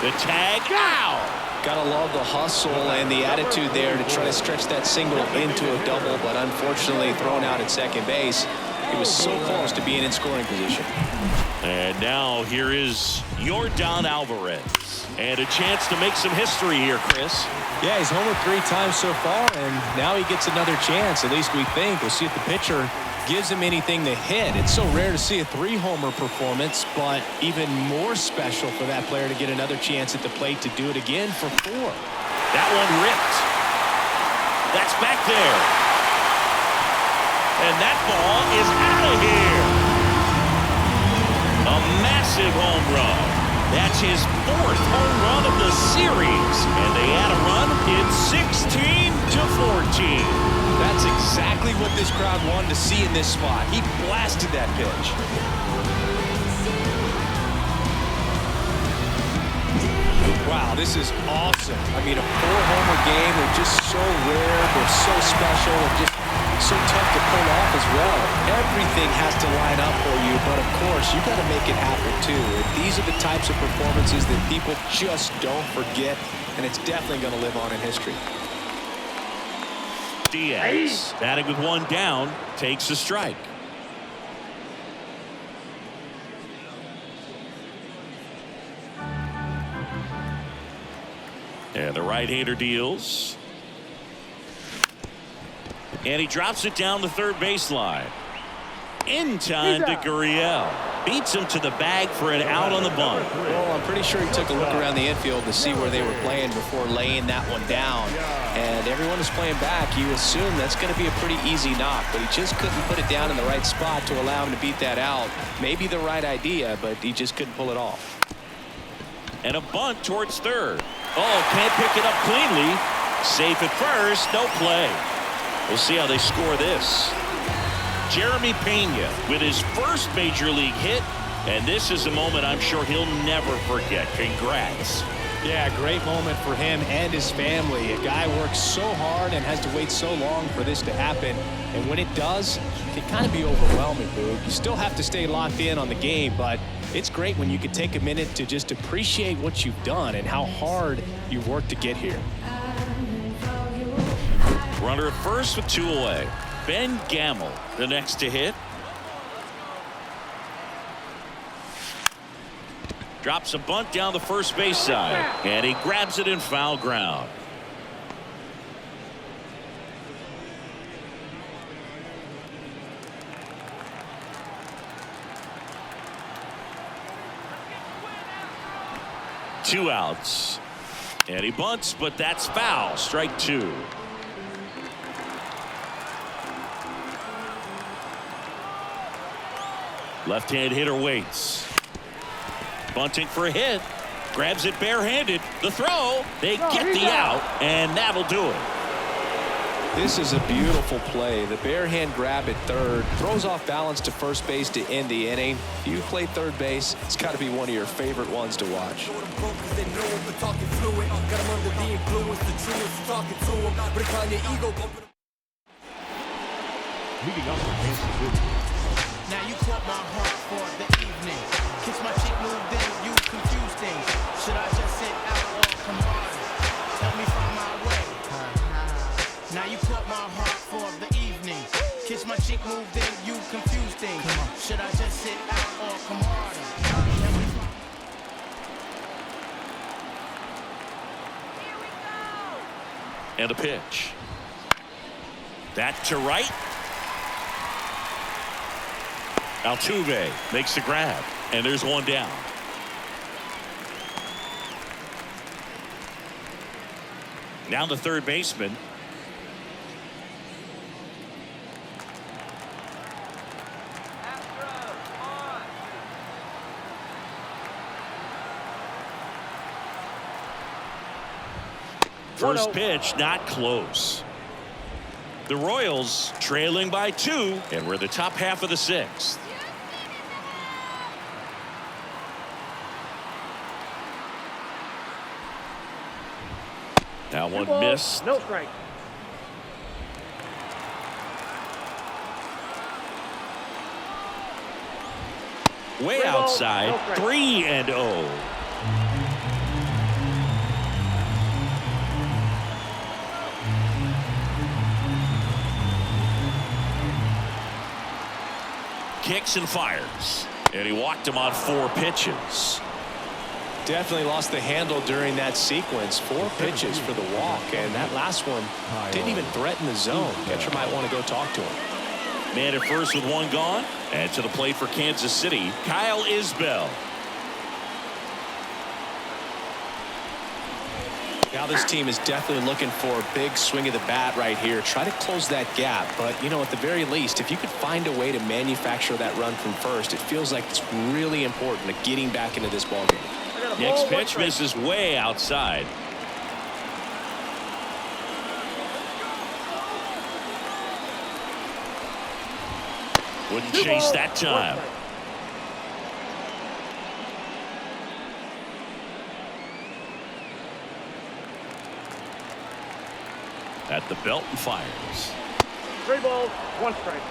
The tag. Ow! Gotta love the hustle and the attitude there to try to stretch that single into a double, but unfortunately thrown out at second base. He was so close to being in scoring position. And now here is Yordan Alvarez. And a chance to make some history here, Chris. Yeah, he's homered 3 times so far, and now he gets another chance, at least we think. We'll see if the pitcher gives him anything to hit. It's so rare to see a 3-homer performance, but even more special for that player to get another chance at the plate to do it again for 4. That one ripped. That's back there. And that ball is out of here. A massive home run. That's his 4th home run of the series. And they add a run. It's 16-14. That's exactly what this crowd wanted to see in this spot. He blasted that pitch. Wow, this is awesome. I mean, a 4-homer game. They're just so rare. They're so special and just so tough to pull off as well. Everything has to line up for you, but of course, you got to make it happen too. And these are the types of performances that people just don't forget, and it's definitely going to live on in history. Diaz, batting with 1 down, takes a strike. And the right-hander deals. And he drops it down the third baseline. In time to Gurriel. Beats him to the bag for an out on the bunt. Well, I'm pretty sure he took a look around the infield to see where they were playing before laying that one down. And everyone is playing back. You assume that's going to be a pretty easy knock, but he just couldn't put it down in the right spot to allow him to beat that out. Maybe the right idea, but he just couldn't pull it off. And a bunt towards third. Oh, can't pick it up cleanly. Safe at first, no play. We'll see how they score this. Jeremy Pena with his first major league hit, and this is a moment I'm sure he'll never forget. Congrats. Yeah, great moment for him and his family. A guy works so hard and has to wait so long for this to happen, and when it does, it can kind of be overwhelming, Boog. You still have to stay locked in on the game, but it's great when you can take a minute to just appreciate what you've done and how hard you've worked to get here. Runner at first with 2 away. Ben Gamel, the next to hit. Drops a bunt down the first base side, and he grabs it in foul ground. Two outs, and he bunts, but that's foul. Strike 2. Left-hand hitter waits. Bunting for a hit. Grabs it barehanded. The throw. They get the out, and that'll do it. This is a beautiful play. The bare hand grab at third. Throws off balance to first base to end the inning. If you play third base, it's got to be one of your favorite ones to watch. Leading up to Kansas City. Now you caught my heart for the evening. Kiss my cheek, moved in, you confused things. Should I just sit out or come on? Help me find my way. Now you caught my heart for the evening. Kiss my cheek, moved in, you confused things. Should I just sit out or come harder? And a pitch. That to right. Altuve makes the grab, and there's 1 down. Now the third baseman. Astros, on. First pitch, not close. The Royals trailing by 2, and we're the top half of the 6th. Now one missed. No strike. Way outside. 3-0. Kicks and fires. And he walked him on 4 pitches. Definitely lost the handle during that sequence. 4 pitches for the walk, and that last one didn't even threaten the zone. Catcher might want to go talk to him. Man at first with 1 gone. And to the plate for Kansas City, Kyle Isbell. Now this team is definitely looking for a big swing of the bat right here. Try to close that gap. But, you know, at the very least, if you could find a way to manufacture that run from first, it feels like it's really important to getting back into this ballgame. Next pitch misses way outside. Wouldn't chase that time. At the belt and fires. 3 balls, 1 strike.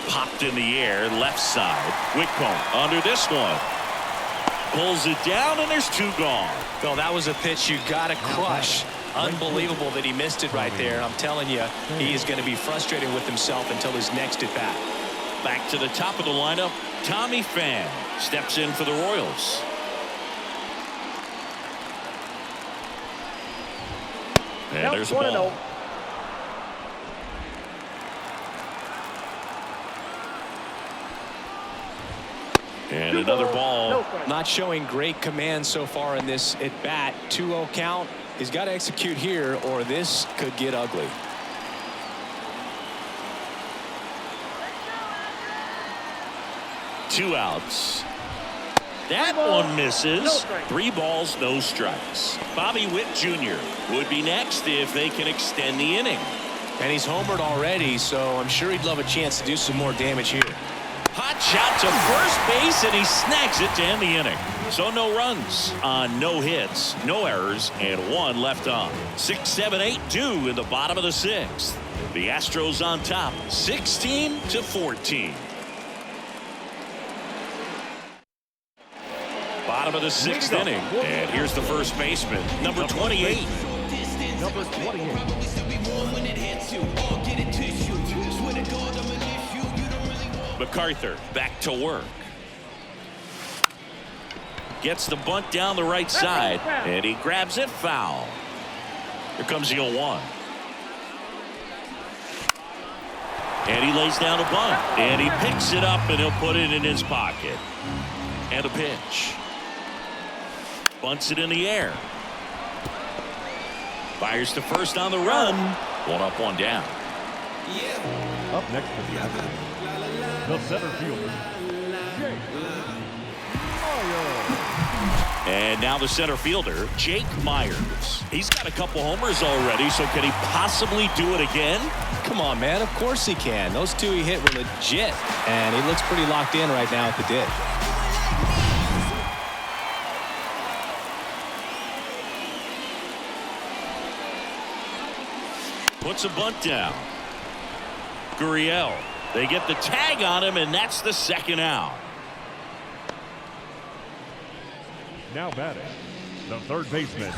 Popped in the air, left side. Whitcomb under this one. Pulls it down, and there's 2 gone. Well, that was a pitch you got to crush. Unbelievable that he missed it right there. I'm telling you, he is going to be frustrated with himself until his next at bat. Back to the top of the lineup, Tommy Pham steps in for the Royals. And there's a ball. And another ball. Not showing great command so far in this at bat. 2-0 count. He's got to execute here, or this could get ugly. Two outs. That one misses. 3 balls, no strikes. Bobby Witt Jr. would be next if they can extend the inning. And he's homered already, so I'm sure he'd love a chance to do some more damage here. Hot shot to first base, and he snags it to end the inning. So no runs on no hits, no errors, and 1 left on. 6, 7, 8 due in the bottom of the 6th. The Astros on top, 16-14. Bottom of the 6th inning, and here's the first baseman, number 28. Number 28. MacArthur back to work. Gets the bunt down the right side, and he grabs it foul. Here comes the 0-1. And he lays down a bunt, and he picks it up, and he'll put it in his pocket. And a pitch. Bunts it in the air. Fires to first on the run. 1 up, 1 down. Up next to the center fielder. And now the center fielder, Jake Myers. He's got a couple homers already, so can he possibly do it again? Come on, man. Of course he can. Those 2 he hit were legit, and he looks pretty locked in right now at the dish. Puts a bunt down. Gurriel. They get the tag on him, and that's the 2nd out. Now batting, the third baseman.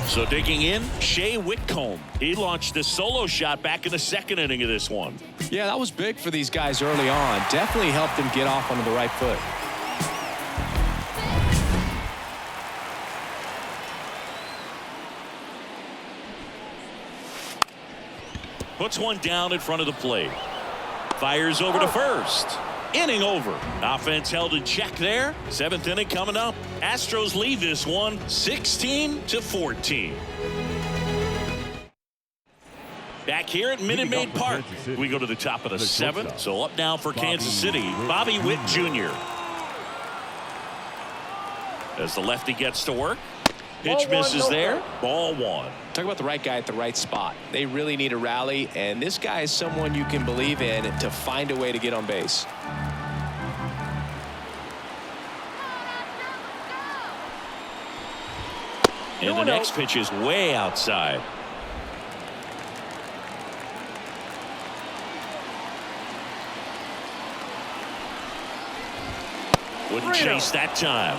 So digging in, Shea Whitcomb. He launched a solo shot back in the 2nd inning of this one. Yeah, that was big for these guys early on. Definitely helped them get off onto the right foot. Puts one down in front of the plate. Fires over to first. Inning over. Offense held in check there. 7th inning coming up. Astros lead this one 16-14. Back here at Minute Maid Park, we go to the top of the 7th. So up now for Kansas City, Bobby Witt Jr. As the lefty gets to work. Pitch misses there. Ball 1. Talk about the right guy at the right spot. They really need a rally, and this guy is someone you can believe in to find a way to get on base. And the next pitch is way outside. Wouldn't chase that time.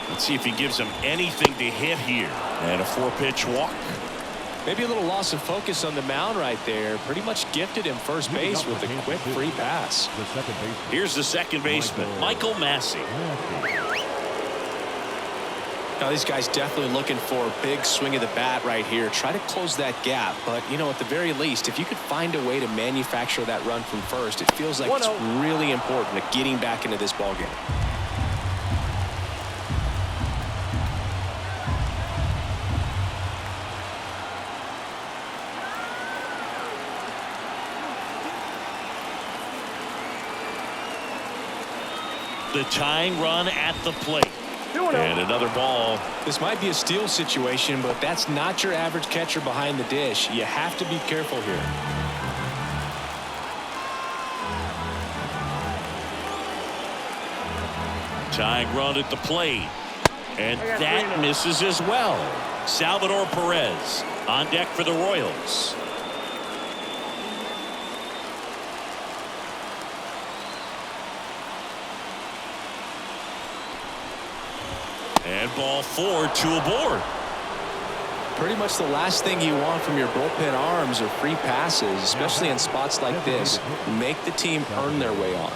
Let's see if he gives him anything to hit here. And a 4-pitch walk. Maybe a little loss of focus on the mound right there. Pretty much gifted him first base with a quick free pass. Here's the second baseman, Michael Massey. Now these guys definitely looking for a big swing of the bat right here. Try to close that gap. But, you know, at the very least, if you could find a way to manufacture that run from first, it feels like it's really important to getting back into this ballgame. The tying run at the plate. And another ball. This might be a steal situation, but that's not your average catcher behind the dish. You have to be careful here. Tying run at the plate. And that misses as well. Salvador Perez on deck for the Royals. And ball 4, 2 aboard. Pretty much the last thing you want from your bullpen arms are free passes, especially in spots like this. Make the team earn their way on.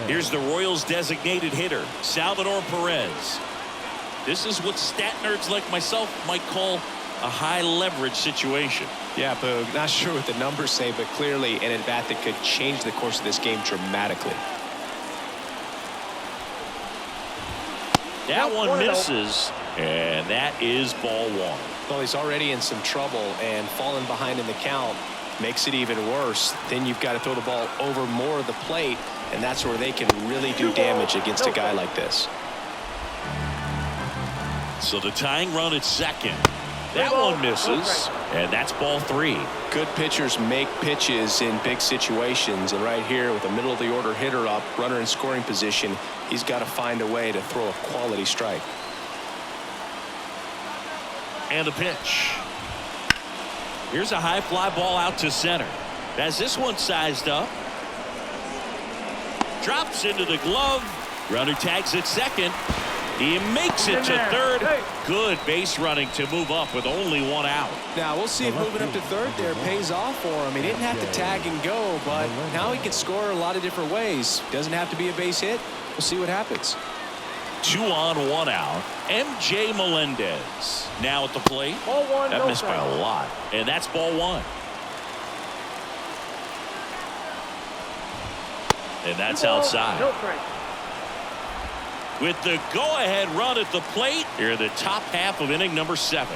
Here's the Royals designated hitter, Salvador Perez. This is what stat nerds like myself might call a high leverage situation. Yeah, Boog, not sure what the numbers say, but clearly an at-bat that could change the course of this game dramatically. That one misses, and that is ball 1. Well, he's already in some trouble, and falling behind in the count makes it even worse. Then you've got to throw the ball over more of the plate, and that's where they can really do damage against a guy like this. So the tying run at second. That one misses, and that's ball 3. Good pitchers make pitches in big situations, and right here with a middle of the order hitter up, runner in scoring position, he's got to find a way to throw a quality strike. And a pitch. Here's a high fly ball out to center. As this one sized up. Drops into the glove. Runner tags at second. He makes it to third. Good base running to move up with only 1 out. Now we'll see if moving up to third there pays off for him. He didn't have to tag and go, but now he can score a lot of different ways. Doesn't have to be a base hit. We'll see what happens. 2 on, 1 out. MJ Melendez now at the plate. That missed by a lot, and that's ball 1. And that's outside. With the go-ahead run at the plate, here in the top half of inning number 7.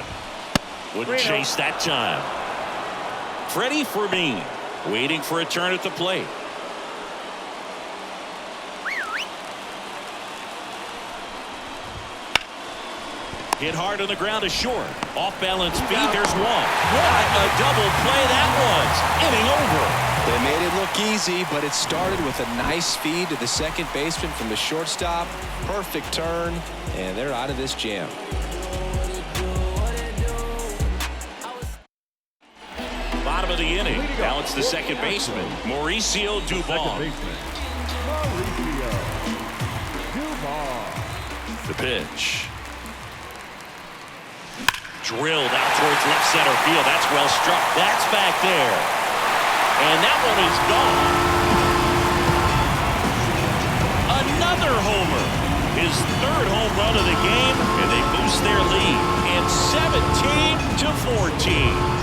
Wouldn't chase that time. Freddie Fermin waiting for a turn at the plate. Hit hard on the ground is short. Off balance feet. There's one. What a double play that was. Inning over. They made it look easy, but it started with a nice feed to the second baseman from the shortstop. Perfect turn, and they're out of this jam. Bottom of the inning. Now it's the second baseman, Mauricio Dubon. The pitch. Drilled out towards left center field. That's well struck. That's back there. And that one is gone. Another homer. His 3rd home run of the game, and they boost their lead in 17-14.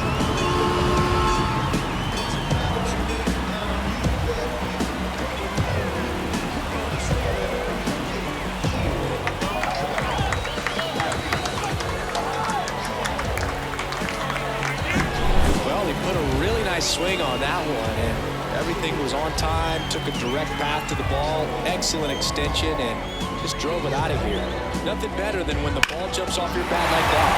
Swing on that one, and everything was on time. Took a direct path to the ball, excellent extension, and just drove it out of here. Nothing better than when the ball jumps off your bat like that.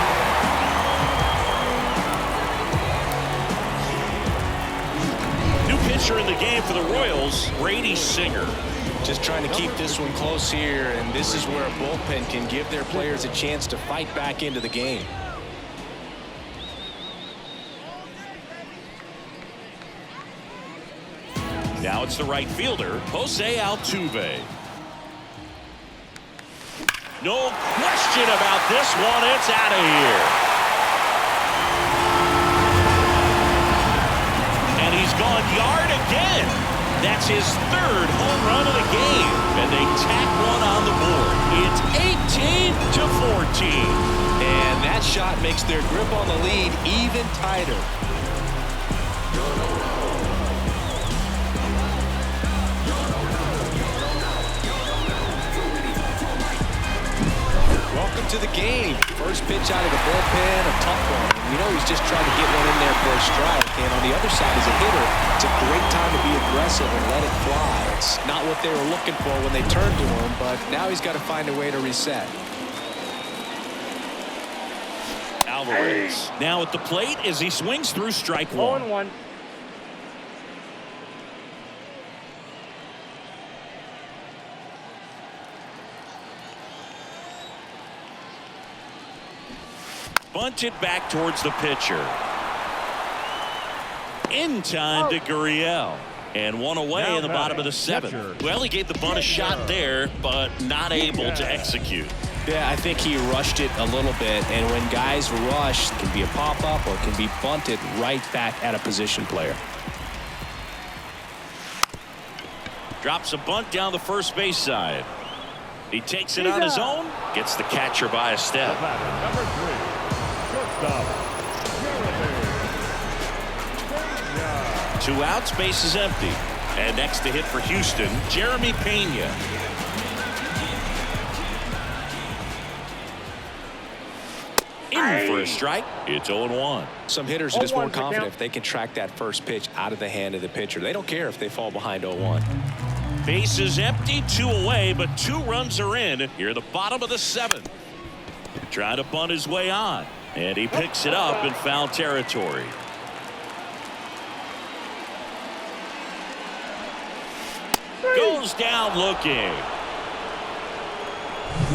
New pitcher in the game for the Royals, Brady Singer. Just trying to keep this one close here, and this is where a bullpen can give their players a chance to fight back into the game. Now it's the right fielder, Jose Altuve. No question about this one. It's out of here. And he's gone yard again. That's his third home run of the game. And they tack one on the board. It's 18-14. And that shot makes their grip on the lead even tighter. Welcome to the game. First pitch out of the bullpen, a tough one. And you know he's just trying to get one in there for a strike. And on the other side as a hitter, it's a great time to be aggressive and let it fly. It's not what they were looking for when they turned to him, but now he's got to find a way to reset. Alvarez now at the plate as he swings through strike one. 0-1. Bunted back towards the pitcher. In time to Gurriel. And one away in the bottom of the seventh. Well, he gave the bunt a shot there, but not able to execute. Yeah, I think he rushed it a little bit. And when guys rush, it can be a pop-up or it can be bunted right back at a position player. Drops a bunt down the first base side. He takes it on his own. Gets the catcher by a step. Number 3. Shortstop. 2 outs, base is empty. And next to hit for Houston, Jeremy Pena. In for a strike. It's 0-1. Some hitters are just more confident if they can track that first pitch out of the hand of the pitcher. They don't care if they fall behind 0-1. Base is empty, 2 away, but 2 runs are in here at the bottom of the 7th. Trying to bunt his way on, and he picks it up in foul territory. Goes down looking.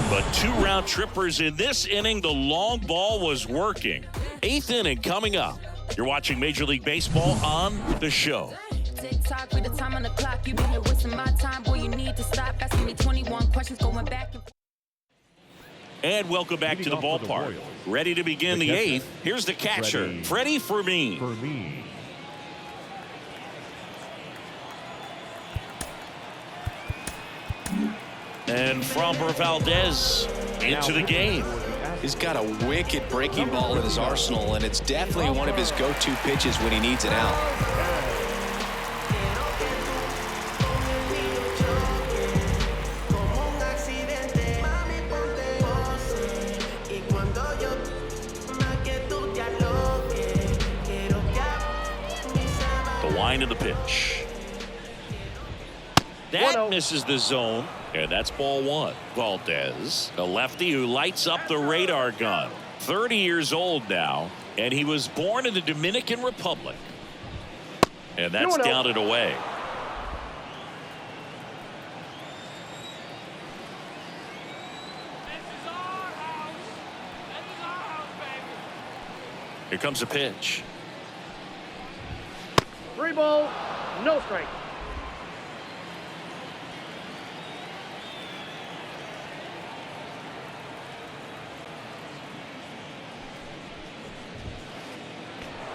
But 2 round trippers in this inning. The long ball was working. 8th inning coming up. You're watching Major League Baseball on The Show. Tick-tock with the time on the clock. You've been here wasting my time. Boy, you need to stop asking me 21 questions going back and forth. And welcome back to the ballpark. Ready to begin the 8th. Here's the catcher, Freddie Fermin. And Framber Valdez into the game. He's got a wicked breaking ball in his arsenal, and it's definitely one of his go-to pitches when he needs it out. The line of the pitch. That misses the zone, and that's ball 1. Valdez, a lefty who lights up the radar gun. 30 years old now, and he was born in the Dominican Republic. And that's down and away. Here comes a pitch. 3 balls, no strike.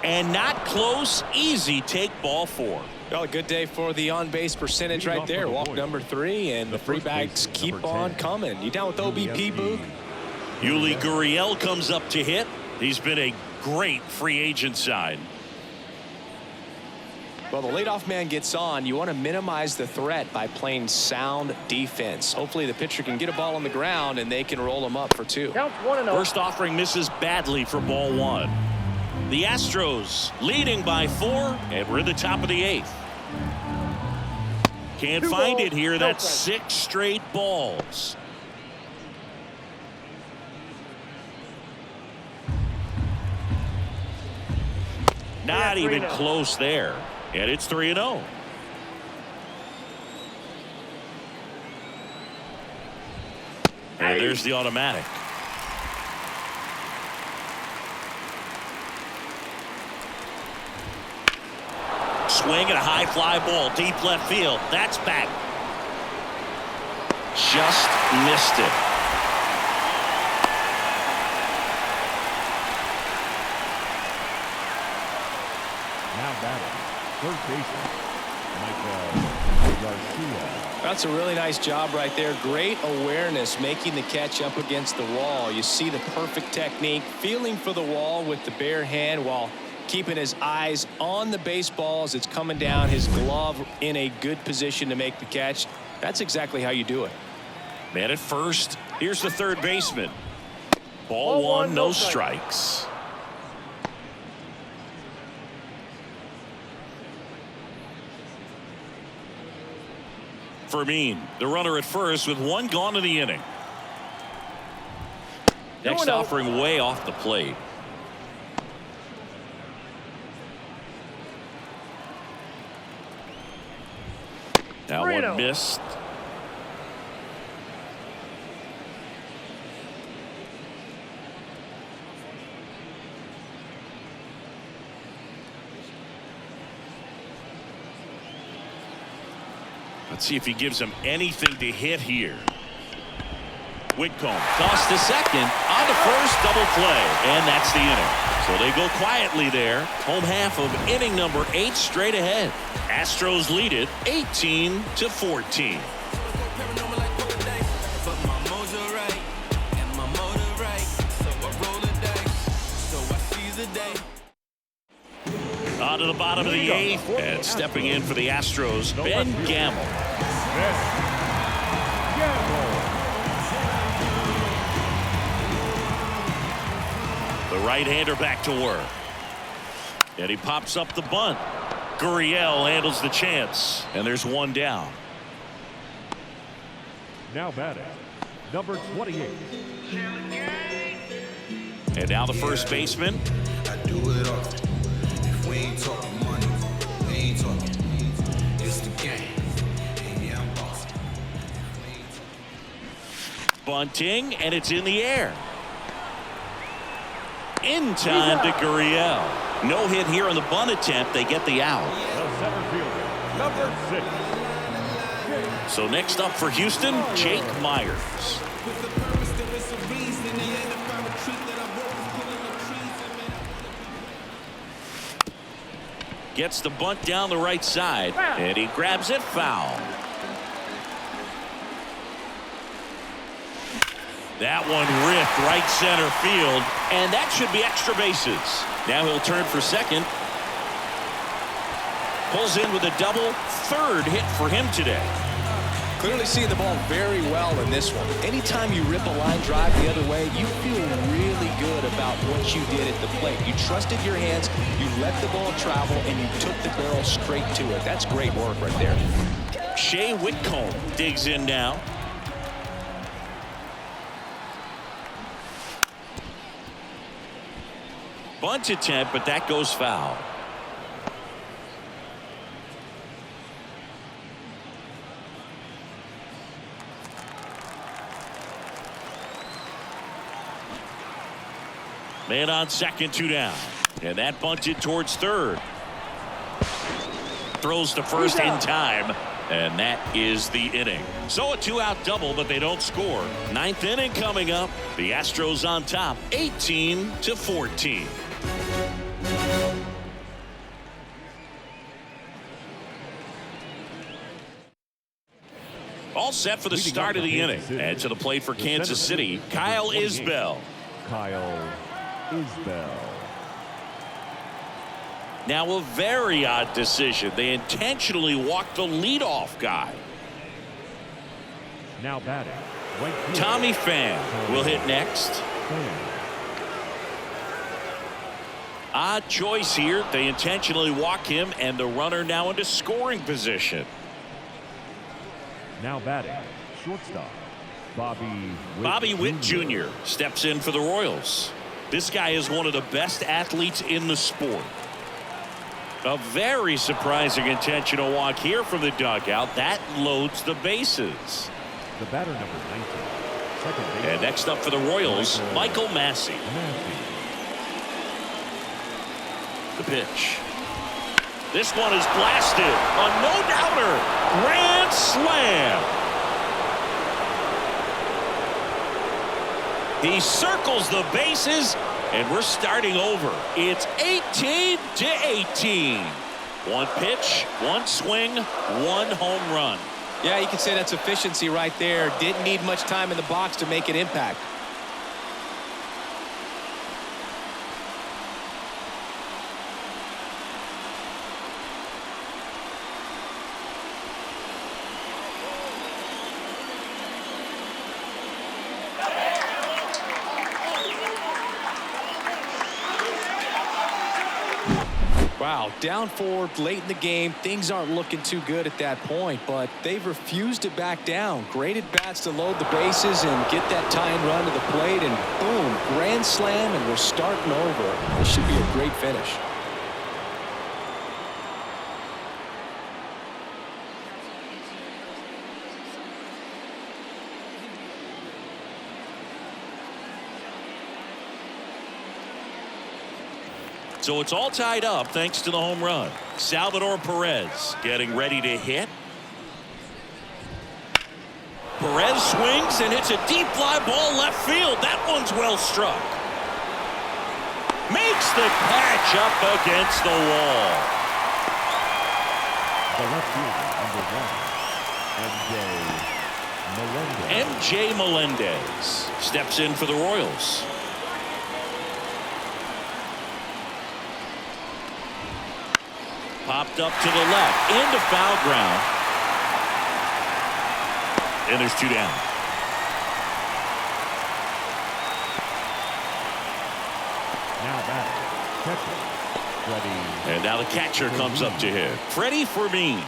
And not close, easy take ball 4. Well, a good day for the on-base percentage right there. Walk number 3, and the free bags keep on coming. You down with OBP, Boog? Yuli Gurriel comes up to hit. He's been a great free agent sign. Well, the leadoff man gets on. You want to minimize the threat by playing sound defense. Hopefully the pitcher can get a ball on the ground and they can roll him up for 2. Counts 1-0. First offering misses badly for ball 1. The Astros leading by 4, and we're at the top of the 8th. Can't find it here. That's 6 straight balls. Not even close there. And it's 3-0. And there's the automatic. Swing and a high fly ball deep left field. That's back. Just missed it. Now batting, third baseman, Garcia. That's a really nice job right there. Great awareness, making the catch up against the wall. You see the perfect technique, feeling for the wall with the bare hand while keeping his eyes on the baseball as it's coming down, his glove in a good position to make the catch. That's exactly how you do it. Man at first. Here's the third baseman. Ball one, no strikes. Fermin, the runner at first with one gone in the inning. Next offering way off the plate. That one missed. Let's see if he gives him anything to hit here. Whitcomb tossed to second, on to first, double play, and that's the inning. So they go quietly there. Home half of inning number 8 straight ahead. Astros lead it 18-14. On to the bottom of the 8th, and stepping in for the Astros, Ben Gamble. The right-hander back to work. And he pops up the bunt. Gurriel handles the chance, and there's one down. Now batting, number 28. And now the first baseman. I do it all. If we ain't talking money, we ain't talking. It's the game. And yeah, I'm boss. Bunting, and it's in the air. In time to Gurriel. No hit here on the bunt attempt. They get the out. The center fielder, number 6. So next up for Houston, Jake Myers. Gets the bunt down the right side, and he grabs it foul. That one ripped right center field, and that should be extra bases. Now he'll turn for second. Pulls in with a double, third hit for him today. Clearly seeing the ball very well in this one. Anytime you rip a line drive the other way, you feel really good about what you did at the plate. You trusted your hands, you let the ball travel, and you took the barrel straight to it. That's great work right there. Shea Whitcomb digs in now. Bunt attempt, but that goes foul. Man on second, 2 down. And that bunted towards third. Throws to first in time. And that is the inning. So a 2-out double, but they don't score. 9th inning coming up. The Astros on top, 18-14. All set for the start of the inning. And to the plate for Kansas City, Kyle Isbell. Kyle Isbell. Now a very odd decision. They intentionally walked the leadoff guy. Now batting, right field. Tommy Pham will hit next. Odd choice here. They intentionally walk him, and the runner now into scoring position. Now batting, shortstop, Bobby Witt Jr. steps in for the Royals. This guy is one of the best athletes in the sport. A very surprising intentional walk here from the dugout. That loads the bases. The batter, number 19. Second base. And next up for the Royals, Michael Massey. The pitch. This one is blasted. A no-doubter. Grand slam. He circles the bases, and we're starting over. It's 18-18. One pitch, one swing, one home run. Yeah, you can say that's efficiency right there. Didn't need much time in the box to make an impact. Wow, down 4 late in the game. Things aren't looking too good at that point, but they've refused to back down. Great at bats to load the bases and get that tying run to the plate, and boom, grand slam, and we're starting over. This should be a great finish. So it's all tied up thanks to the home run. Salvador Perez getting ready to hit. Perez swings and hits a deep fly ball left field. That one's well struck. Makes the catch up against the wall. The left fielder, number 1, MJ Melendez steps in for the Royals. Popped up to the left into foul ground. And there's 2 down. Now back. Catcher. Freddie. And now the catcher comes up to hit. Freddie Fermin.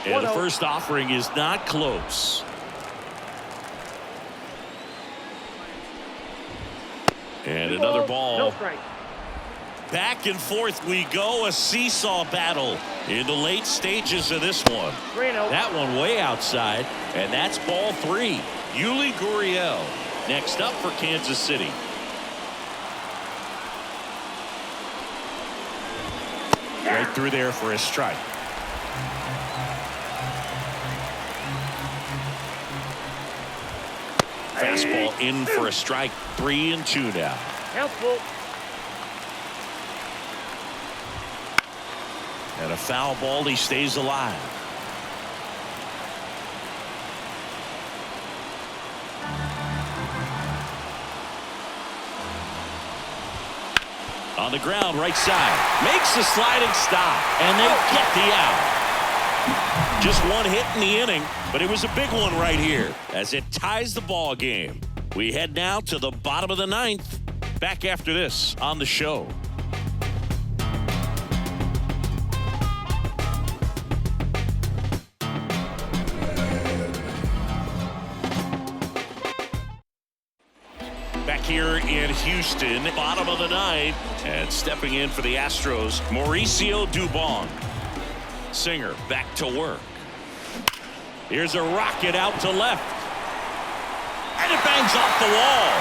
And the first offering is not close. And another ball. No strike. Back and forth we go. A seesaw battle in the late stages of this one. That one way outside. And that's ball 3. Yuli Gurriel next up for Kansas City. Right through there for a strike. Fastball in for a strike. 3-2 now. Helpful. And a foul ball. He stays alive. On the ground, right side. Makes the sliding stop. And they get the out. Just one hit in the inning, but it was a big one right here as it ties the ball game. We head now to the bottom of the 9th. Back after this on the show. Back here in Houston, bottom of the 9th, and stepping in for the Astros, Mauricio Dubon. Singer back to work. Here's a rocket out to left. And it bangs off the wall.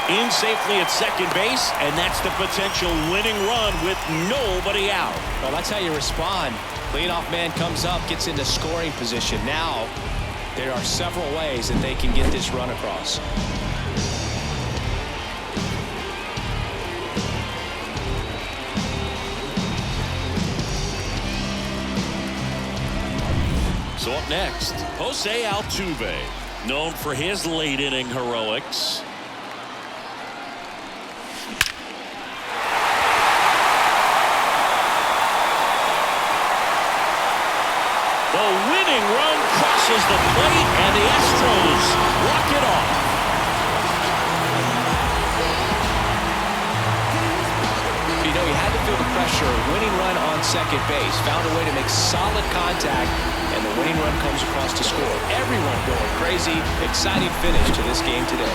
In safely at second base, and that's the potential winning run with nobody out. Well, that's how you respond. Leadoff man comes up, gets into scoring position. Now, there are several ways that they can get this run across. So up next, Jose Altuve, known for his late inning heroics. The winning run crosses the plate, and the Astros walk it off. You know, he had to feel the pressure. Winning run on second base. Found a way to make solid contact and the winning run comes across to score. Everyone going crazy. Exciting finish to this game today.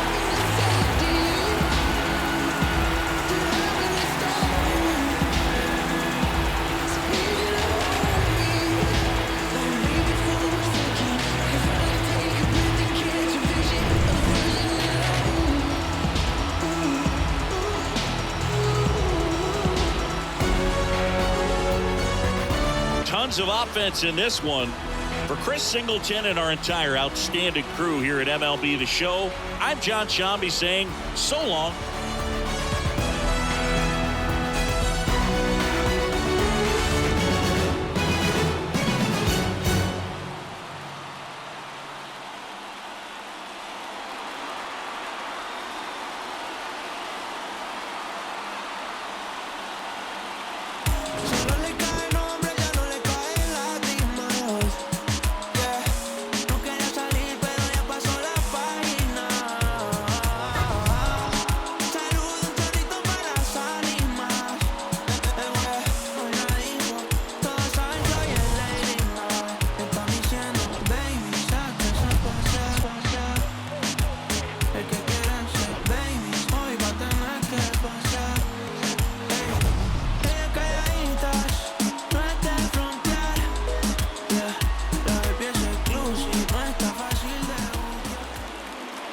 Tons of offense in this one. For Chris Singleton and our entire outstanding crew here at MLB The Show, I'm John Shambi saying so long.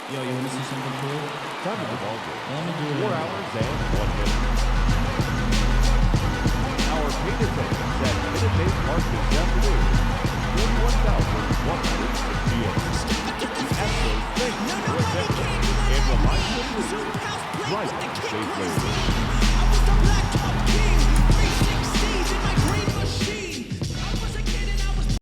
Yo, you wanna see something cool? Time of the ball game. Let me do it. 4 hours and 1 minute. Our paid attendance at Minute Maid Park this afternoon. 41,168. The Astros thank you for attending and remind you to drive safely.